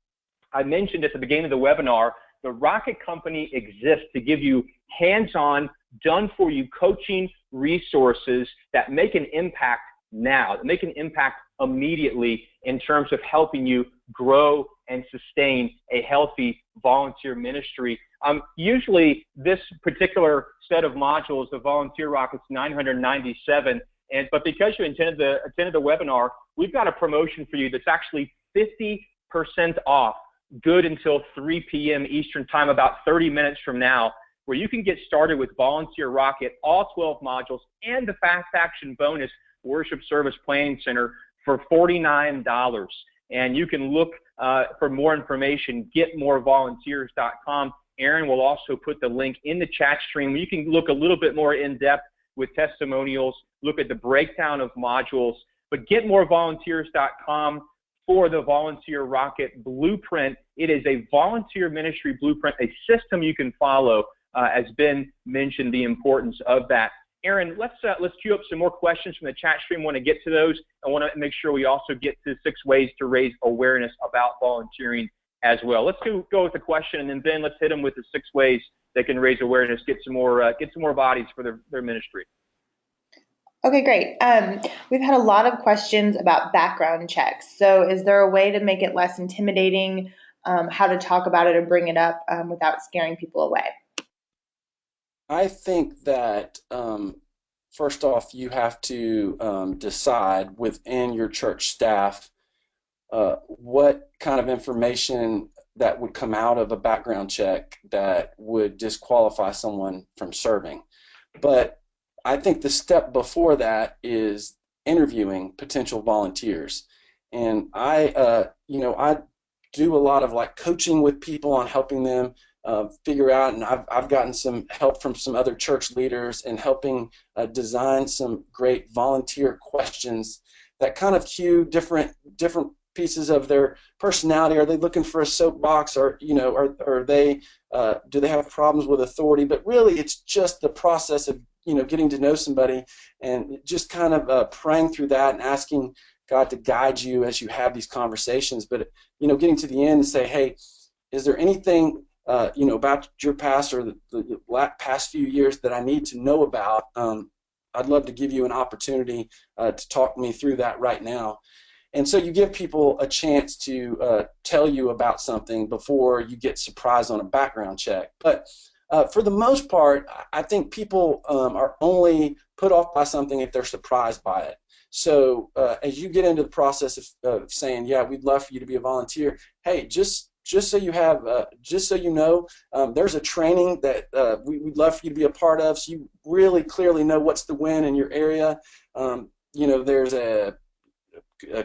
I mentioned at the beginning of the webinar, the Rocket Company exists to give you hands-on, done-for-you coaching resources that make an impact now, that make an impact immediately in terms of helping you grow and sustain a healthy volunteer ministry. Usually this particular set of modules, the Volunteer Rocket's $997, but because you attended the webinar, we've got a promotion for you that's actually 50% off, good until 3 p.m. Eastern time, about 30 minutes from now. where you can get started with Volunteer Rocket, all 12 modules, and the Fast Action Bonus Worship Service Planning Center for $49. And you can look for more information, getmorevolunteers.com. Aaron will also put the link in the chat stream. You can look a little bit more in depth with testimonials, look at the breakdown of modules, but getmorevolunteers.com for the Volunteer Rocket Blueprint. It is a volunteer ministry blueprint, a system you can follow, as Ben mentioned the importance of that. Aaron, let's queue up some more questions from the chat stream. I want to get to those. I want to make sure we also get to 6 ways to raise awareness about volunteering as well. Let's go with the question, and then Ben, let's hit them with the 6 ways they can raise awareness, get some more bodies for their ministry. Okay, great. We've had a lot of questions about background checks. So is there a way to make it less intimidating, how to talk about it or bring it up without scaring people away? I think that first off, you have to decide within your church staff what kind of information that would come out of a background check that would disqualify someone from serving. But I think the step before that is interviewing potential volunteers. And I do a lot of like coaching with people on helping them figure out, and I've gotten some help from some other church leaders in helping design some great volunteer questions that kind of cue different pieces of their personality. Are they looking for a soapbox, or are they do they have problems with authority? But really, it's just the process of getting to know somebody and just kind of praying through that and asking God to guide you as you have these conversations. But getting to the end and say, hey, is there anything about your past or the past few years that I need to know about? I'd love to give you an opportunity to talk me through that right now. And so you give people a chance to tell you about something before you get surprised on a background check. But for the most part, I think people are only put off by something if they're surprised by it. So as you get into the process of saying, yeah, we'd love for you to be a volunteer, hey, just so you have, just so you know, there's a training that we'd love for you to be a part of, so you really clearly know what's the win in your area. There's a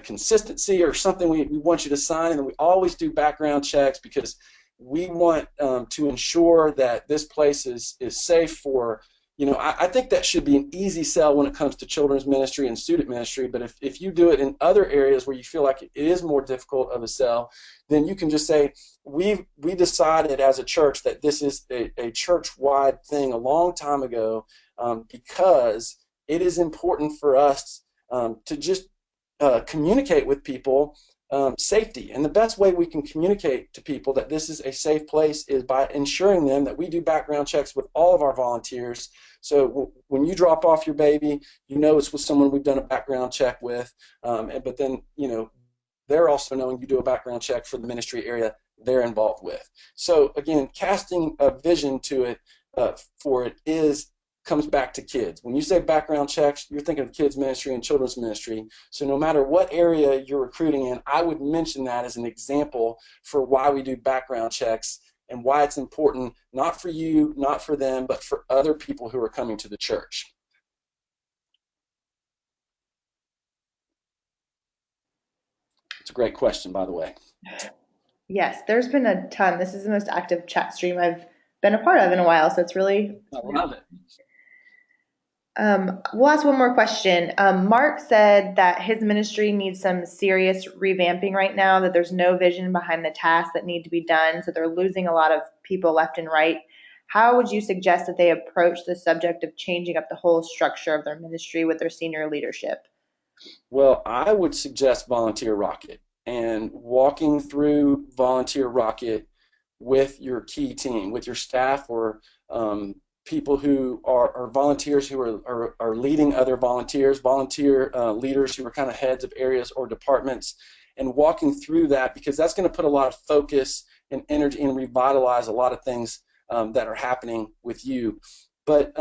consistency or something we want you to sign, and we always do background checks because we want to ensure that this place is safe for, I think that should be an easy sell when it comes to children's ministry and student ministry, but if you do it in other areas where you feel like it is more difficult of a sell, then you can just say, we decided as a church that this is a church-wide thing a long time ago because it is important for us to just communicate with people safety. And the best way we can communicate to people that this is a safe place is by ensuring them that we do background checks with all of our volunteers. So when you drop off your baby, it's with someone we've done a background check with, but then, they're also knowing you do a background check for the ministry area they're involved with. So again, casting a vision to it for it comes back to kids. When you say background checks, you're thinking of kids ministry and children's ministry. So no matter what area you're recruiting in, I would mention that as an example for why we do background checks and why it's important, not for you, not for them, but for other people who are coming to the church. It's a great question, by the way. Yes, there's been a ton. This is the most active chat stream I've been a part of in a while, so it's really... I love it. We'll ask one more question. Mark said that his ministry needs some serious revamping right now, that there's no vision behind the tasks that need to be done, so they're losing a lot of people left and right. How would you suggest that they approach the subject of changing up the whole structure of their ministry with their senior leadership? Well, I would suggest Volunteer Rocket and walking through Volunteer Rocket with your key team, with your staff or people who are volunteers who are leading other volunteers, volunteer leaders who are kind of heads of areas or departments, and walking through that, because that's going to put a lot of focus and energy and revitalize a lot of things that are happening with you. But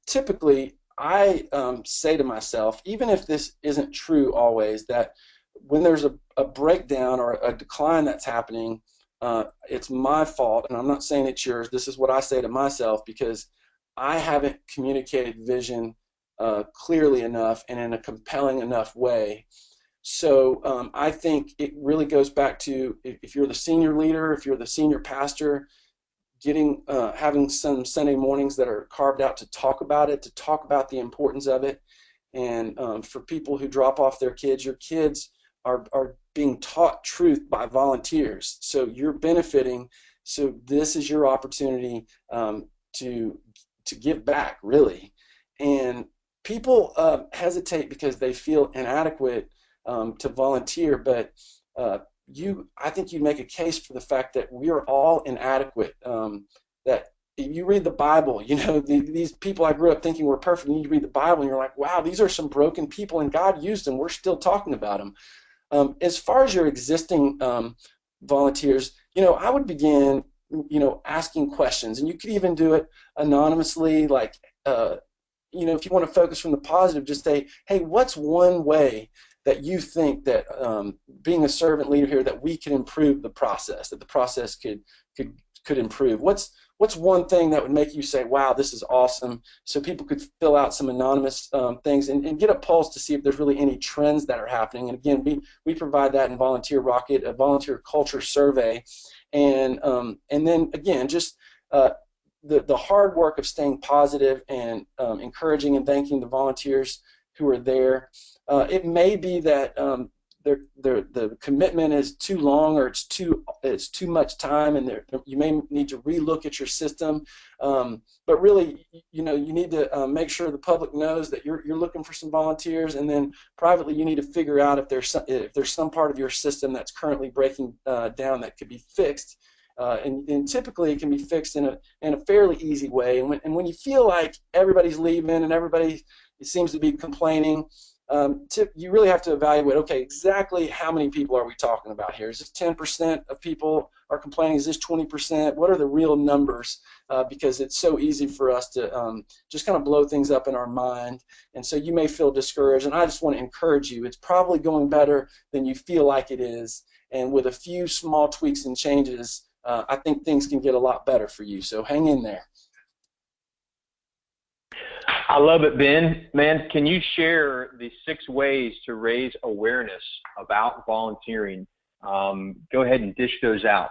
typically, I say to myself, even if this isn't true always, that when there's a breakdown or a decline that's happening, it's my fault, and I'm not saying it's yours. This is what I say to myself because I haven't communicated vision clearly enough and in a compelling enough way. So I think it really goes back to if you're the senior leader, if you're the senior pastor, having some Sunday mornings that are carved out to talk about it, to talk about the importance of it. And for people who drop off their kids, your kids are being taught truth by volunteers. So you're benefiting. So this is your opportunity to give back, really. And people hesitate because they feel inadequate to volunteer, but I think you make a case for the fact that we are all inadequate. That you read the Bible, these people I grew up thinking were perfect, and you read the Bible and you're like, wow, these are some broken people, and God used them. We're still talking about them. As far as your existing volunteers, I would begin, asking questions, and you could even do it anonymously, like, if you want to focus from the positive, just say, hey, what's one way that you think that being a servant leader here, that we can improve the process, that the process could improve? What's one thing that would make you say, wow, this is awesome? So people could fill out some anonymous things and get a pulse to see if there's really any trends that are happening. And again, we provide that in Volunteer Rocket, a volunteer culture survey. And then again, just the hard work of staying positive and encouraging and thanking the volunteers who are there. It may be that the commitment is too long, or it's too much time, and you may need to relook at your system. But really, you need to make sure the public knows that you're looking for some volunteers, and then privately you need to figure out if there's some part of your system that's currently breaking down that could be fixed. And typically it can be fixed in a fairly easy way. And when you feel like everybody's leaving and everybody seems to be complaining, you really have to evaluate, okay, exactly how many people are we talking about here? Is this 10% of people are complaining? Is this 20%? What are the real numbers? Because it's so easy for us to just kind of blow things up in our mind. And so you may feel discouraged, and I just want to encourage you. It's probably going better than you feel like it is. And with a few small tweaks and changes, I think things can get a lot better for you. So hang in there. I love it, Ben. Man, can you share the 6 ways to raise awareness about volunteering? Go ahead and dish those out.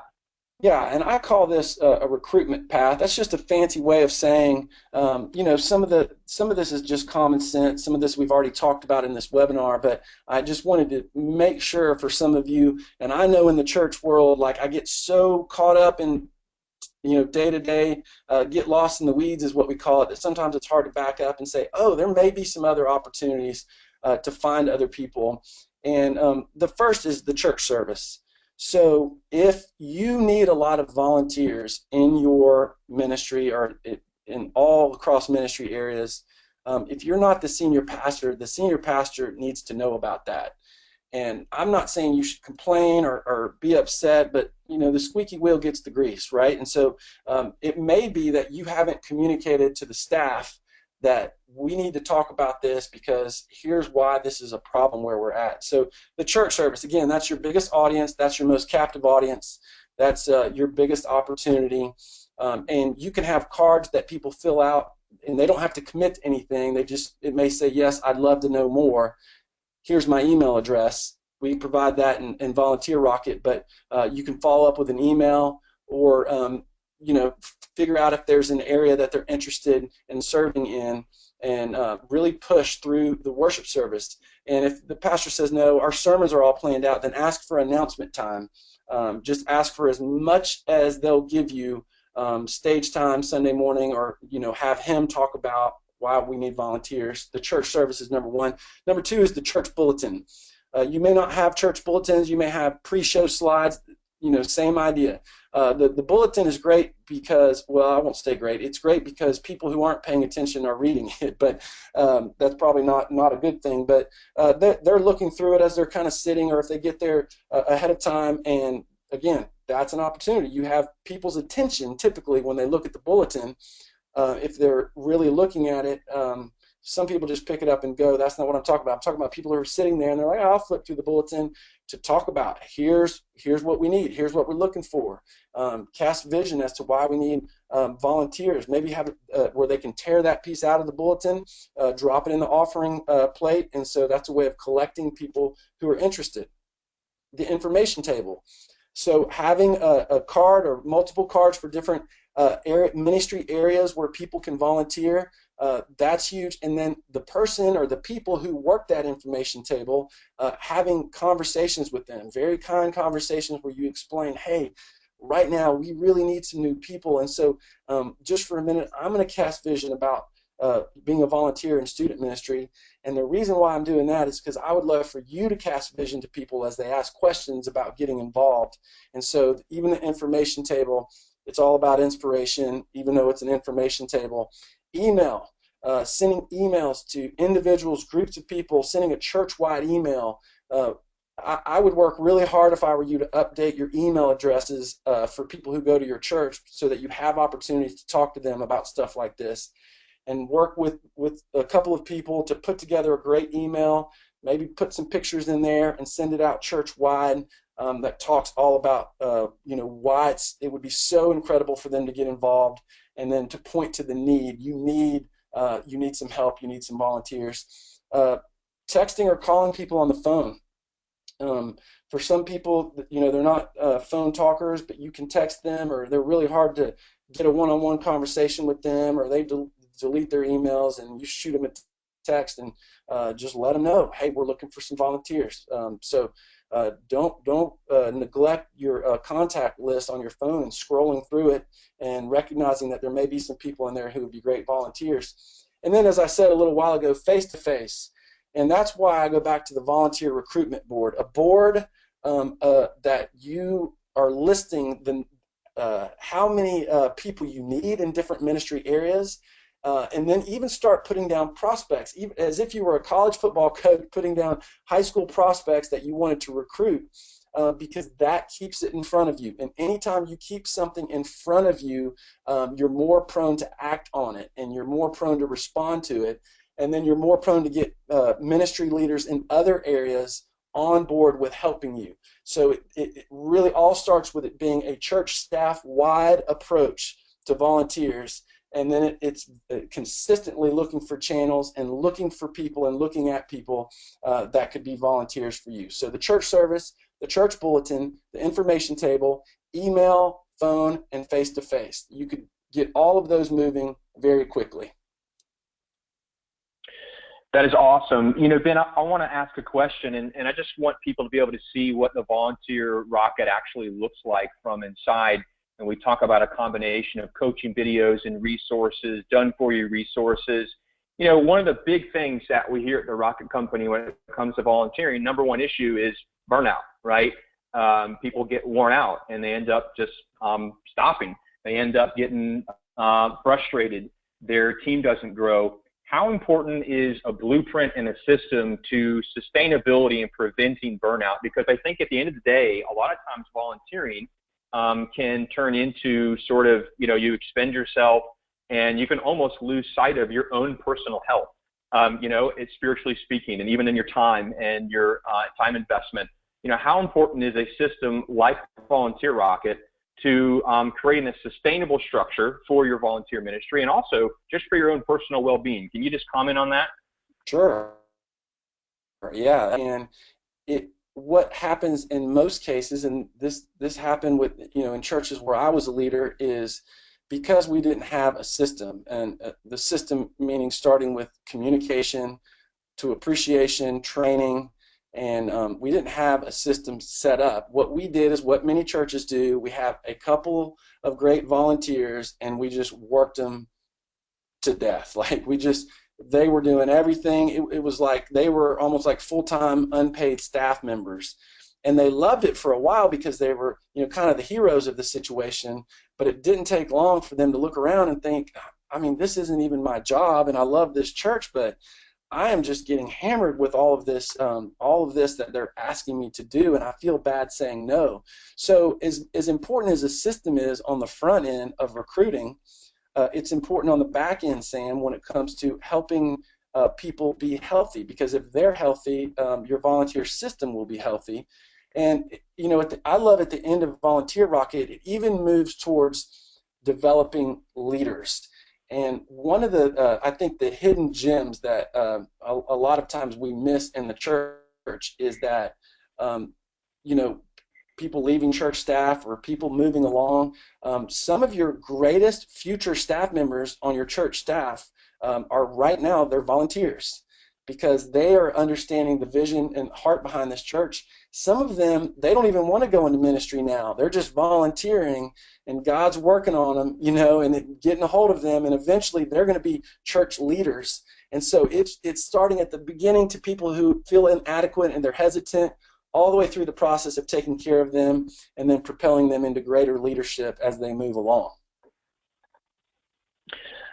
Yeah, and I call this a recruitment path. That's just a fancy way of saying, some of this is just common sense. Some of this we've already talked about in this webinar, but I just wanted to make sure for some of you, and I know in the church world, like I get so caught up in day to day, get lost in the weeds is what we call it, that sometimes it's hard to back up and say, oh, there may be some other opportunities to find other people. And the first is the church service. So if you need a lot of volunteers in your ministry or in all across ministry areas, if you're not the senior pastor needs to know about that. And I'm not saying you should complain or be upset, but the squeaky wheel gets the grease, right? And so it may be that you haven't communicated to the staff that we need to talk about this because here's why this is a problem where we're at. So the church service, again, that's your biggest audience, that's your most captive audience, that's your biggest opportunity. And you can have cards that people fill out, and they don't have to commit to anything. It may say, yes, I'd love to know more. Here's my email address. We provide that in Volunteer Rocket, but you can follow up with an email or figure out if there's an area that they're interested in serving in, and really push through the worship service. And if the pastor says, no, our sermons are all planned out, then ask for announcement time. Just ask for as much as they'll give you stage time Sunday morning, or have him talk about why we need volunteers. The church service is number 1. Number 2 is the church bulletin. You may not have church bulletins. You may have pre-show slides. Same idea. The bulletin is great because, well, I won't say great. It's great because people who aren't paying attention are reading it, but that's probably not a good thing. But they're looking through it as they're kind of sitting, or if they get there ahead of time. And again, that's an opportunity. You have people's attention typically when they look at the bulletin. If they're really looking at it, some people just pick it up and go. That's not what I'm talking about. I'm talking about people who are sitting there and they're like, oh, I'll flip through the bulletin to talk about here's what we need, here's what we're looking for. Cast vision as to why we need volunteers. Maybe have it where they can tear that piece out of the bulletin, drop it in the offering plate, and so that's a way of collecting people who are interested. The information table. So having a card or multiple cards for different ministry areas where people can volunteer, that's huge. And then the person or the people who work that information table, having conversations with them, very kind conversations where you explain, hey, right now we really need some new people. And so just for a minute, I'm going to cast vision about being a volunteer in student ministry. And the reason why I'm doing that is because I would love for you to cast vision to people as they ask questions about getting involved. And so even the information table, it's all about inspiration, even though it's an information table. Email, sending emails to individuals, groups of people, sending a church-wide email. I would work really hard if I were you to update your email addresses for people who go to your church so that you have opportunities to talk to them about stuff like this. And work with a couple of people to put together a great email, maybe put some pictures in there and send it out church-wide that talks all about why it would be so incredible for them to get involved, and then to point to the need. You need some help, you need some volunteers. Texting or calling people on the phone. For some people, they're not phone talkers, but you can text them, or they're really hard to get a one-on-one conversation with them, or they delete their emails, and you shoot them a text and just let them know, hey, we're looking for some volunteers. So don't neglect your contact list on your phone and scrolling through it and recognizing that there may be some people in there who would be great volunteers. And then, as I said a little while ago, face-to-face. And that's why I go back to the volunteer recruitment board, a board that you are listing how many people you need in different ministry areas. And then even start putting down prospects, even as if you were a college football coach, putting down high school prospects that you wanted to recruit, because that keeps it in front of you. And anytime you keep something in front of you, you're more prone to act on it, and you're more prone to respond to it, and then you're more prone to get ministry leaders in other areas on board with helping you. So it really all starts with it being a church staff-wide approach to volunteers. And then it's consistently looking for channels and looking for people and looking at people that could be volunteers for you. So the church service, the church bulletin, the information table, email, phone, and face-to-face. You could get all of those moving very quickly. That is awesome. Ben, I want to ask a question, and I just want people to be able to see what the volunteer rocket actually looks like from inside. And we talk about a combination of coaching videos and resources, done-for-you resources. One of the big things that we hear at the Rocket Company when it comes to volunteering, number one issue is burnout, right? People get worn out, and they end up just stopping. They end up getting frustrated. Their team doesn't grow. How important is a blueprint and a system to sustainability and preventing burnout? Because I think at the end of the day, a lot of times volunteering can turn into sort of, you expend yourself and you can almost lose sight of your own personal health, it's spiritually speaking, and even in your time and your time investment. How important is a system like Volunteer Rocket to creating a sustainable structure for your volunteer ministry and also just for your own personal well-being? Can you just comment on that? Sure. Yeah, and what happens in most cases, and this happened with in churches where I was a leader, is because we didn't have a system, and the system meaning starting with communication to appreciation, training, and we didn't have a system set up. What we did is what many churches do. We have a couple of great volunteers, and we just worked them to death. They were doing everything. It was like they were almost like full-time unpaid staff members. And they loved it for a while because they were, kind of the heroes of the situation. But it didn't take long for them to look around and think, this isn't even my job, and I love this church, but I am just getting hammered with all of this that they're asking me to do, and I feel bad saying no. So as important as a system is on the front end of recruiting, it's important on the back end, Sam, when it comes to helping people be healthy, because if they're healthy, your volunteer system will be healthy. And you know, I love at the end of Volunteer Rocket, it even moves towards developing leaders. And one of the, I think, the hidden gems that a lot of times we miss in the church is that, you know, people leaving church staff or people moving along. Some of your greatest future staff members on your church staff are right now, they're volunteers, because they are understanding the vision and heart behind this church. Some of them, they don't even want to go into ministry now. They're just volunteering, and God's working on them, you know, and getting a hold of them, and eventually they're going to be church leaders. And so it's starting at the beginning to people who feel inadequate and they're hesitant, all the way through the process of taking care of them and then propelling them into greater leadership as they move along.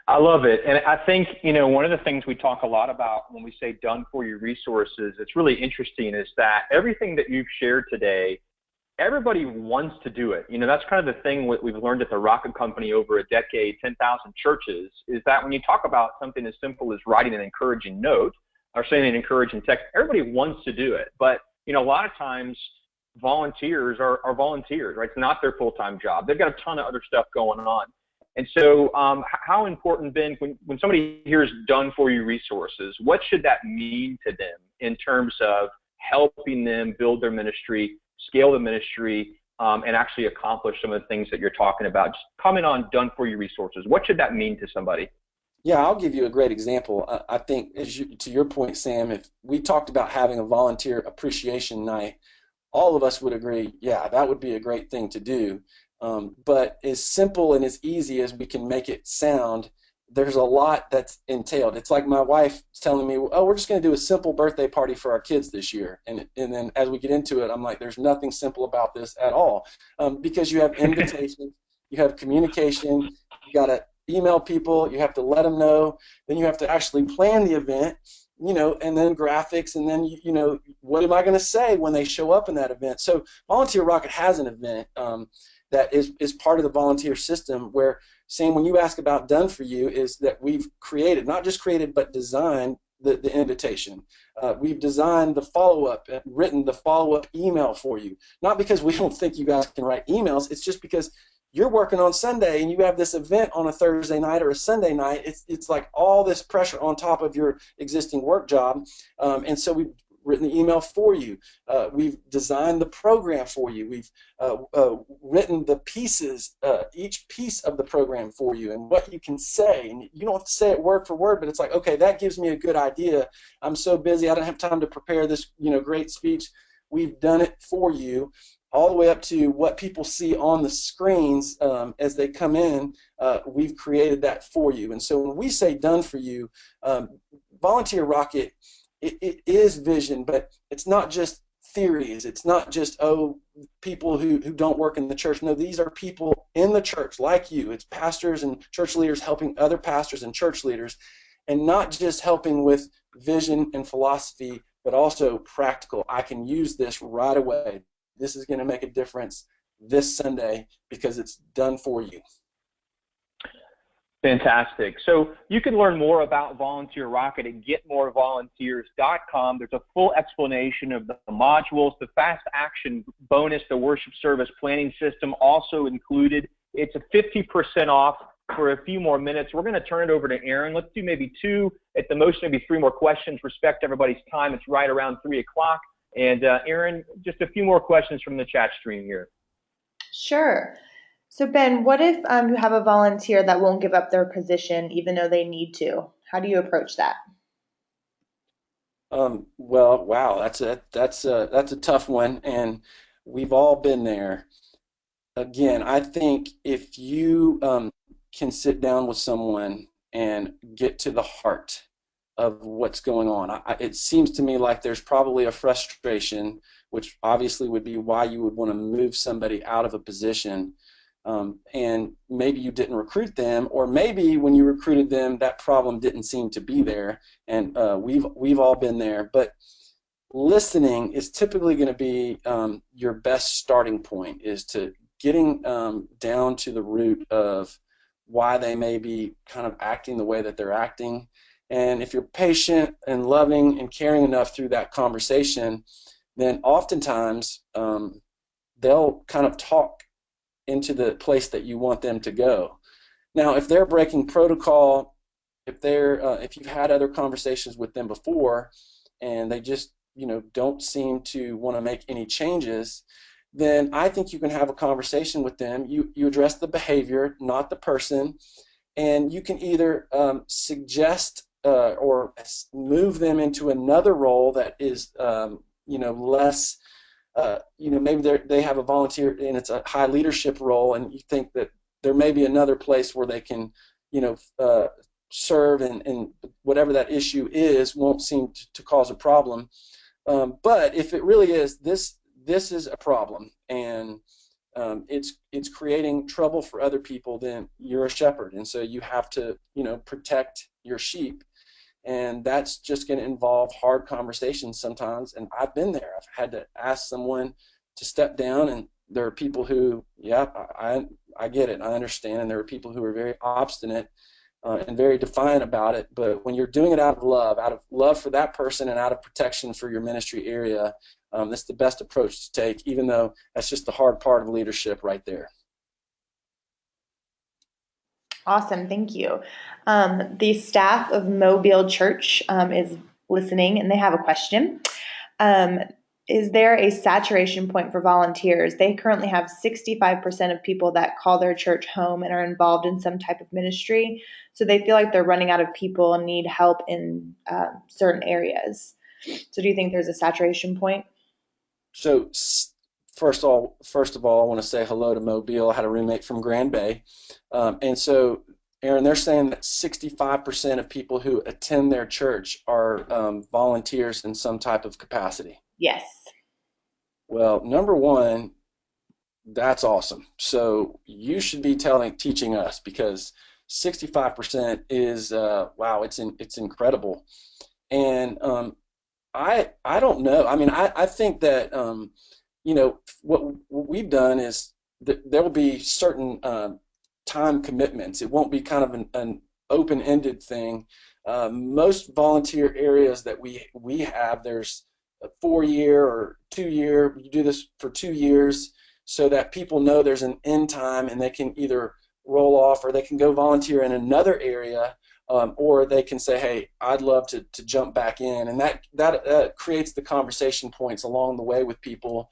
I love it. And I think, you know, one of the things we talk a lot about when we say done for you resources, it's really interesting, is that everything that you've shared today, everybody wants to do it. You know, that's kind of the thing we've learned at the Rocket Company over a decade, 10,000 churches, is that when you talk about something as simple as writing an encouraging note or sending an encouraging text, everybody wants to do it. But, you know, a lot of times volunteers are volunteers, right? It's not their full-time job. They've got a ton of other stuff going on. And so how important, Ben, when somebody hears done for you resources, what should that mean to them in terms of helping them build their ministry, scale the ministry, and actually accomplish some of the things that you're talking about? Just comment on done for you resources. What should that mean to somebody? Yeah, I'll give you a great example. I think, to your point, Sam, if we talked about having a volunteer appreciation night, all of us would agree, yeah, that would be a great thing to do. But as simple and as easy as we can make it sound, there's a lot that's entailed. It's like my wife telling me, oh, we're just going to do a simple birthday party for our kids this year. And then as we get into it, I'm like, there's nothing simple about this at all. Because you have invitations, you have communication, you got to email people, you have to let them know, then you have to actually plan the event, you know, and then graphics, and then, you know, what am I going to say when they show up in that event? So Volunteer Rocket has an event that is part of the volunteer system, where, Sam, when you ask about done for you, is that we've created, not just created, but designed the invitation. We've designed the follow-up, written the follow-up email for you. Not because we don't think you guys can write emails, it's just because you're working on Sunday and you have this event on a Thursday night or a Sunday night. It's like all this pressure on top of your existing work job. And so we've written the email for you. We've designed the program for you. We've written the pieces, each piece of the program for you, and what you can say. And you don't have to say it word for word, but it's like, okay, that gives me a good idea. I'm so busy, I don't have time to prepare this, you know, great speech. We've done it for you, all the way up to what people see on the screens as they come in. We've created that for you. And so when we say done for you, Volunteer Rocket, it is vision, but it's not just theories. It's not just, oh, people who don't work in the church. No, these are people in the church like you. It's pastors and church leaders helping other pastors and church leaders, and not just helping with vision and philosophy, but also practical. I can use this right away. This is going to make a difference this Sunday because it's done for you. Fantastic. So you can learn more about Volunteer Rocket at getmorevolunteers.com. There's a full explanation of the modules, the fast action bonus, the worship service planning system also included. It's a 50% off for a few more minutes. We're going to turn it over to Aaron. Let's do maybe two, at the most maybe three more questions. Respect everybody's time. It's right around 3 o'clock. And Aaron, just a few more questions from the chat stream here. Sure. So Ben, what if you have a volunteer that won't give up their position even though they need to? How do you approach that? Well, wow, that's a tough one, and we've all been there. Again, I think if you can sit down with someone and get to the heart of what's going on, it seems to me like there's probably a frustration, which obviously would be why you would want to move somebody out of a position. And maybe you didn't recruit them, or maybe when you recruited them, that problem didn't seem to be there. And we've all been there. But listening is typically going to be your best starting point, is to getting down to the root of why they may be kind of acting the way that they're acting, And if you're patient and loving and caring enough through that conversation, then oftentimes they'll kind of talk into the place that you want them to go. Now, if they're breaking protocol, if you've had other conversations with them before, and they just don't seem to want to make any changes, then I think you can have a conversation with them. You address the behavior, not the person, and you can either suggest or move them into another role that is less. Maybe they have a volunteer and it's a high leadership role, and you think that there may be another place where they can, serve, and whatever that issue is won't seem to cause a problem. But if it really is, this is a problem, and it's creating trouble for other people, then you're a shepherd, and so you have to protect your sheep. And that's just going to involve hard conversations sometimes. And I've been there. I've had to ask someone to step down, and there are people who, yeah, I get it, I understand. And there are people who are very obstinate and very defiant about it. But when you're doing it out of love for that person and out of protection for your ministry area, that's the best approach to take, even though that's just the hard part of leadership right there. Awesome, thank you. The staff of Mobile Church is listening, and they have a question. Is there a saturation point for volunteers? They currently have 65% of people that call their church home and are involved in some type of ministry, so they feel like they're running out of people and need help in certain areas. So do you think there's a saturation point? So first of all, I want to say hello to Mobile. I had a roommate from Grand Bay. And so, Aaron, they're saying that 65% of people who attend their church are volunteers in some type of capacity. Yes. Well, number one, that's awesome. So you should be teaching us, because 65% is wow, it's incredible. And I don't know. I mean, I think that what we've done is that there will be certain time commitments. It won't be kind of an open-ended thing. Most volunteer areas that we have, there's a 4-year or 2-year. You do this for 2 years so that people know there's an end time, and they can either roll off, or they can go volunteer in another area, or they can say, hey, I'd love to jump back in. And that creates the conversation points along the way with people,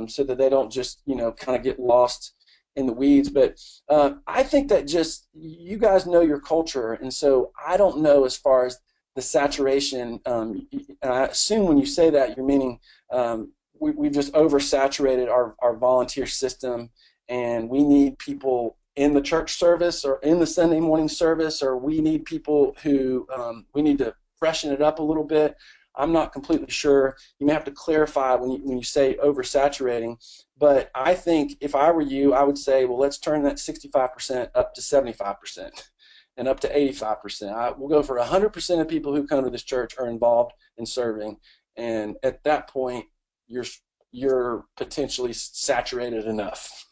so that they don't just kind of get lost in the weeds. But I think that just you guys know your culture, and so I don't know as far as the saturation. And I assume when you say that, you're meaning we've just oversaturated our volunteer system, and we need people in the church service or in the Sunday morning service, or we need people who we need to freshen it up a little bit. I'm not completely sure. You may have to clarify when you say oversaturating. But I think if I were you, I would say, well, let's turn that 65% up to 75% and up to 85%. We'll go for 100% of people who come to this church are involved in serving. And at that point, you're potentially saturated enough.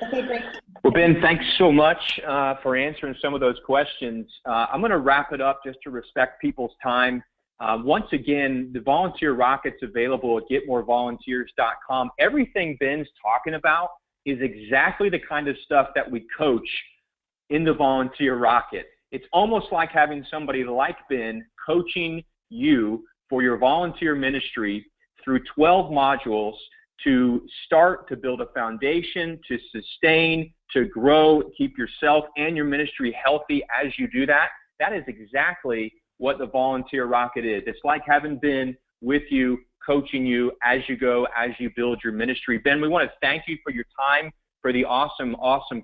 Okay, great. Well, Ben, thanks so much for answering some of those questions. I'm going to wrap it up just to respect people's time. Once again, the Volunteer Rocket's available at getmorevolunteers.com. Everything Ben's talking about is exactly the kind of stuff that we coach in the Volunteer Rocket. It's almost like having somebody like Ben coaching you for your volunteer ministry through 12 modules to start to build a foundation, to sustain, to grow, keep yourself and your ministry healthy as you do that. That is exactly what the Volunteer Rocket is. It's like having Ben with you, coaching you as you go, as you build your ministry. Ben, we want to thank you for your time, for the awesome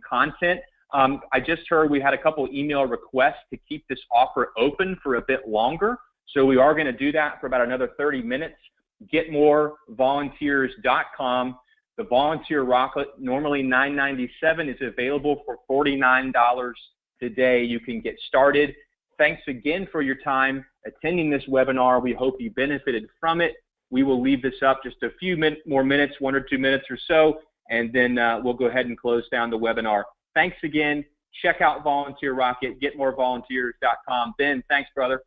content. I just heard we had a couple email requests to keep this offer open for a bit longer. So we are going to do that for about another 30 minutes. Getmorevolunteers.com. The Volunteer Rocket, normally $9.97, is available for $49 today. You can get started. Thanks again for your time attending this webinar. We hope you benefited from it. We will leave this up just a few more minutes, 1 or 2 minutes or so, and then we'll go ahead and close down the webinar. Thanks again. check out Volunteer Rocket, getmorevolunteers.com. Ben, thanks, brother.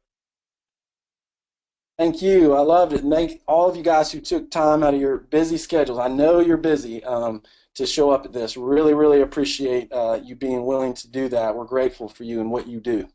Thank you. I loved it. Thank all of you guys who took time out of your busy schedules. I know you're busy to show up at this. Really, really appreciate you being willing to do that. We're grateful for you and what you do.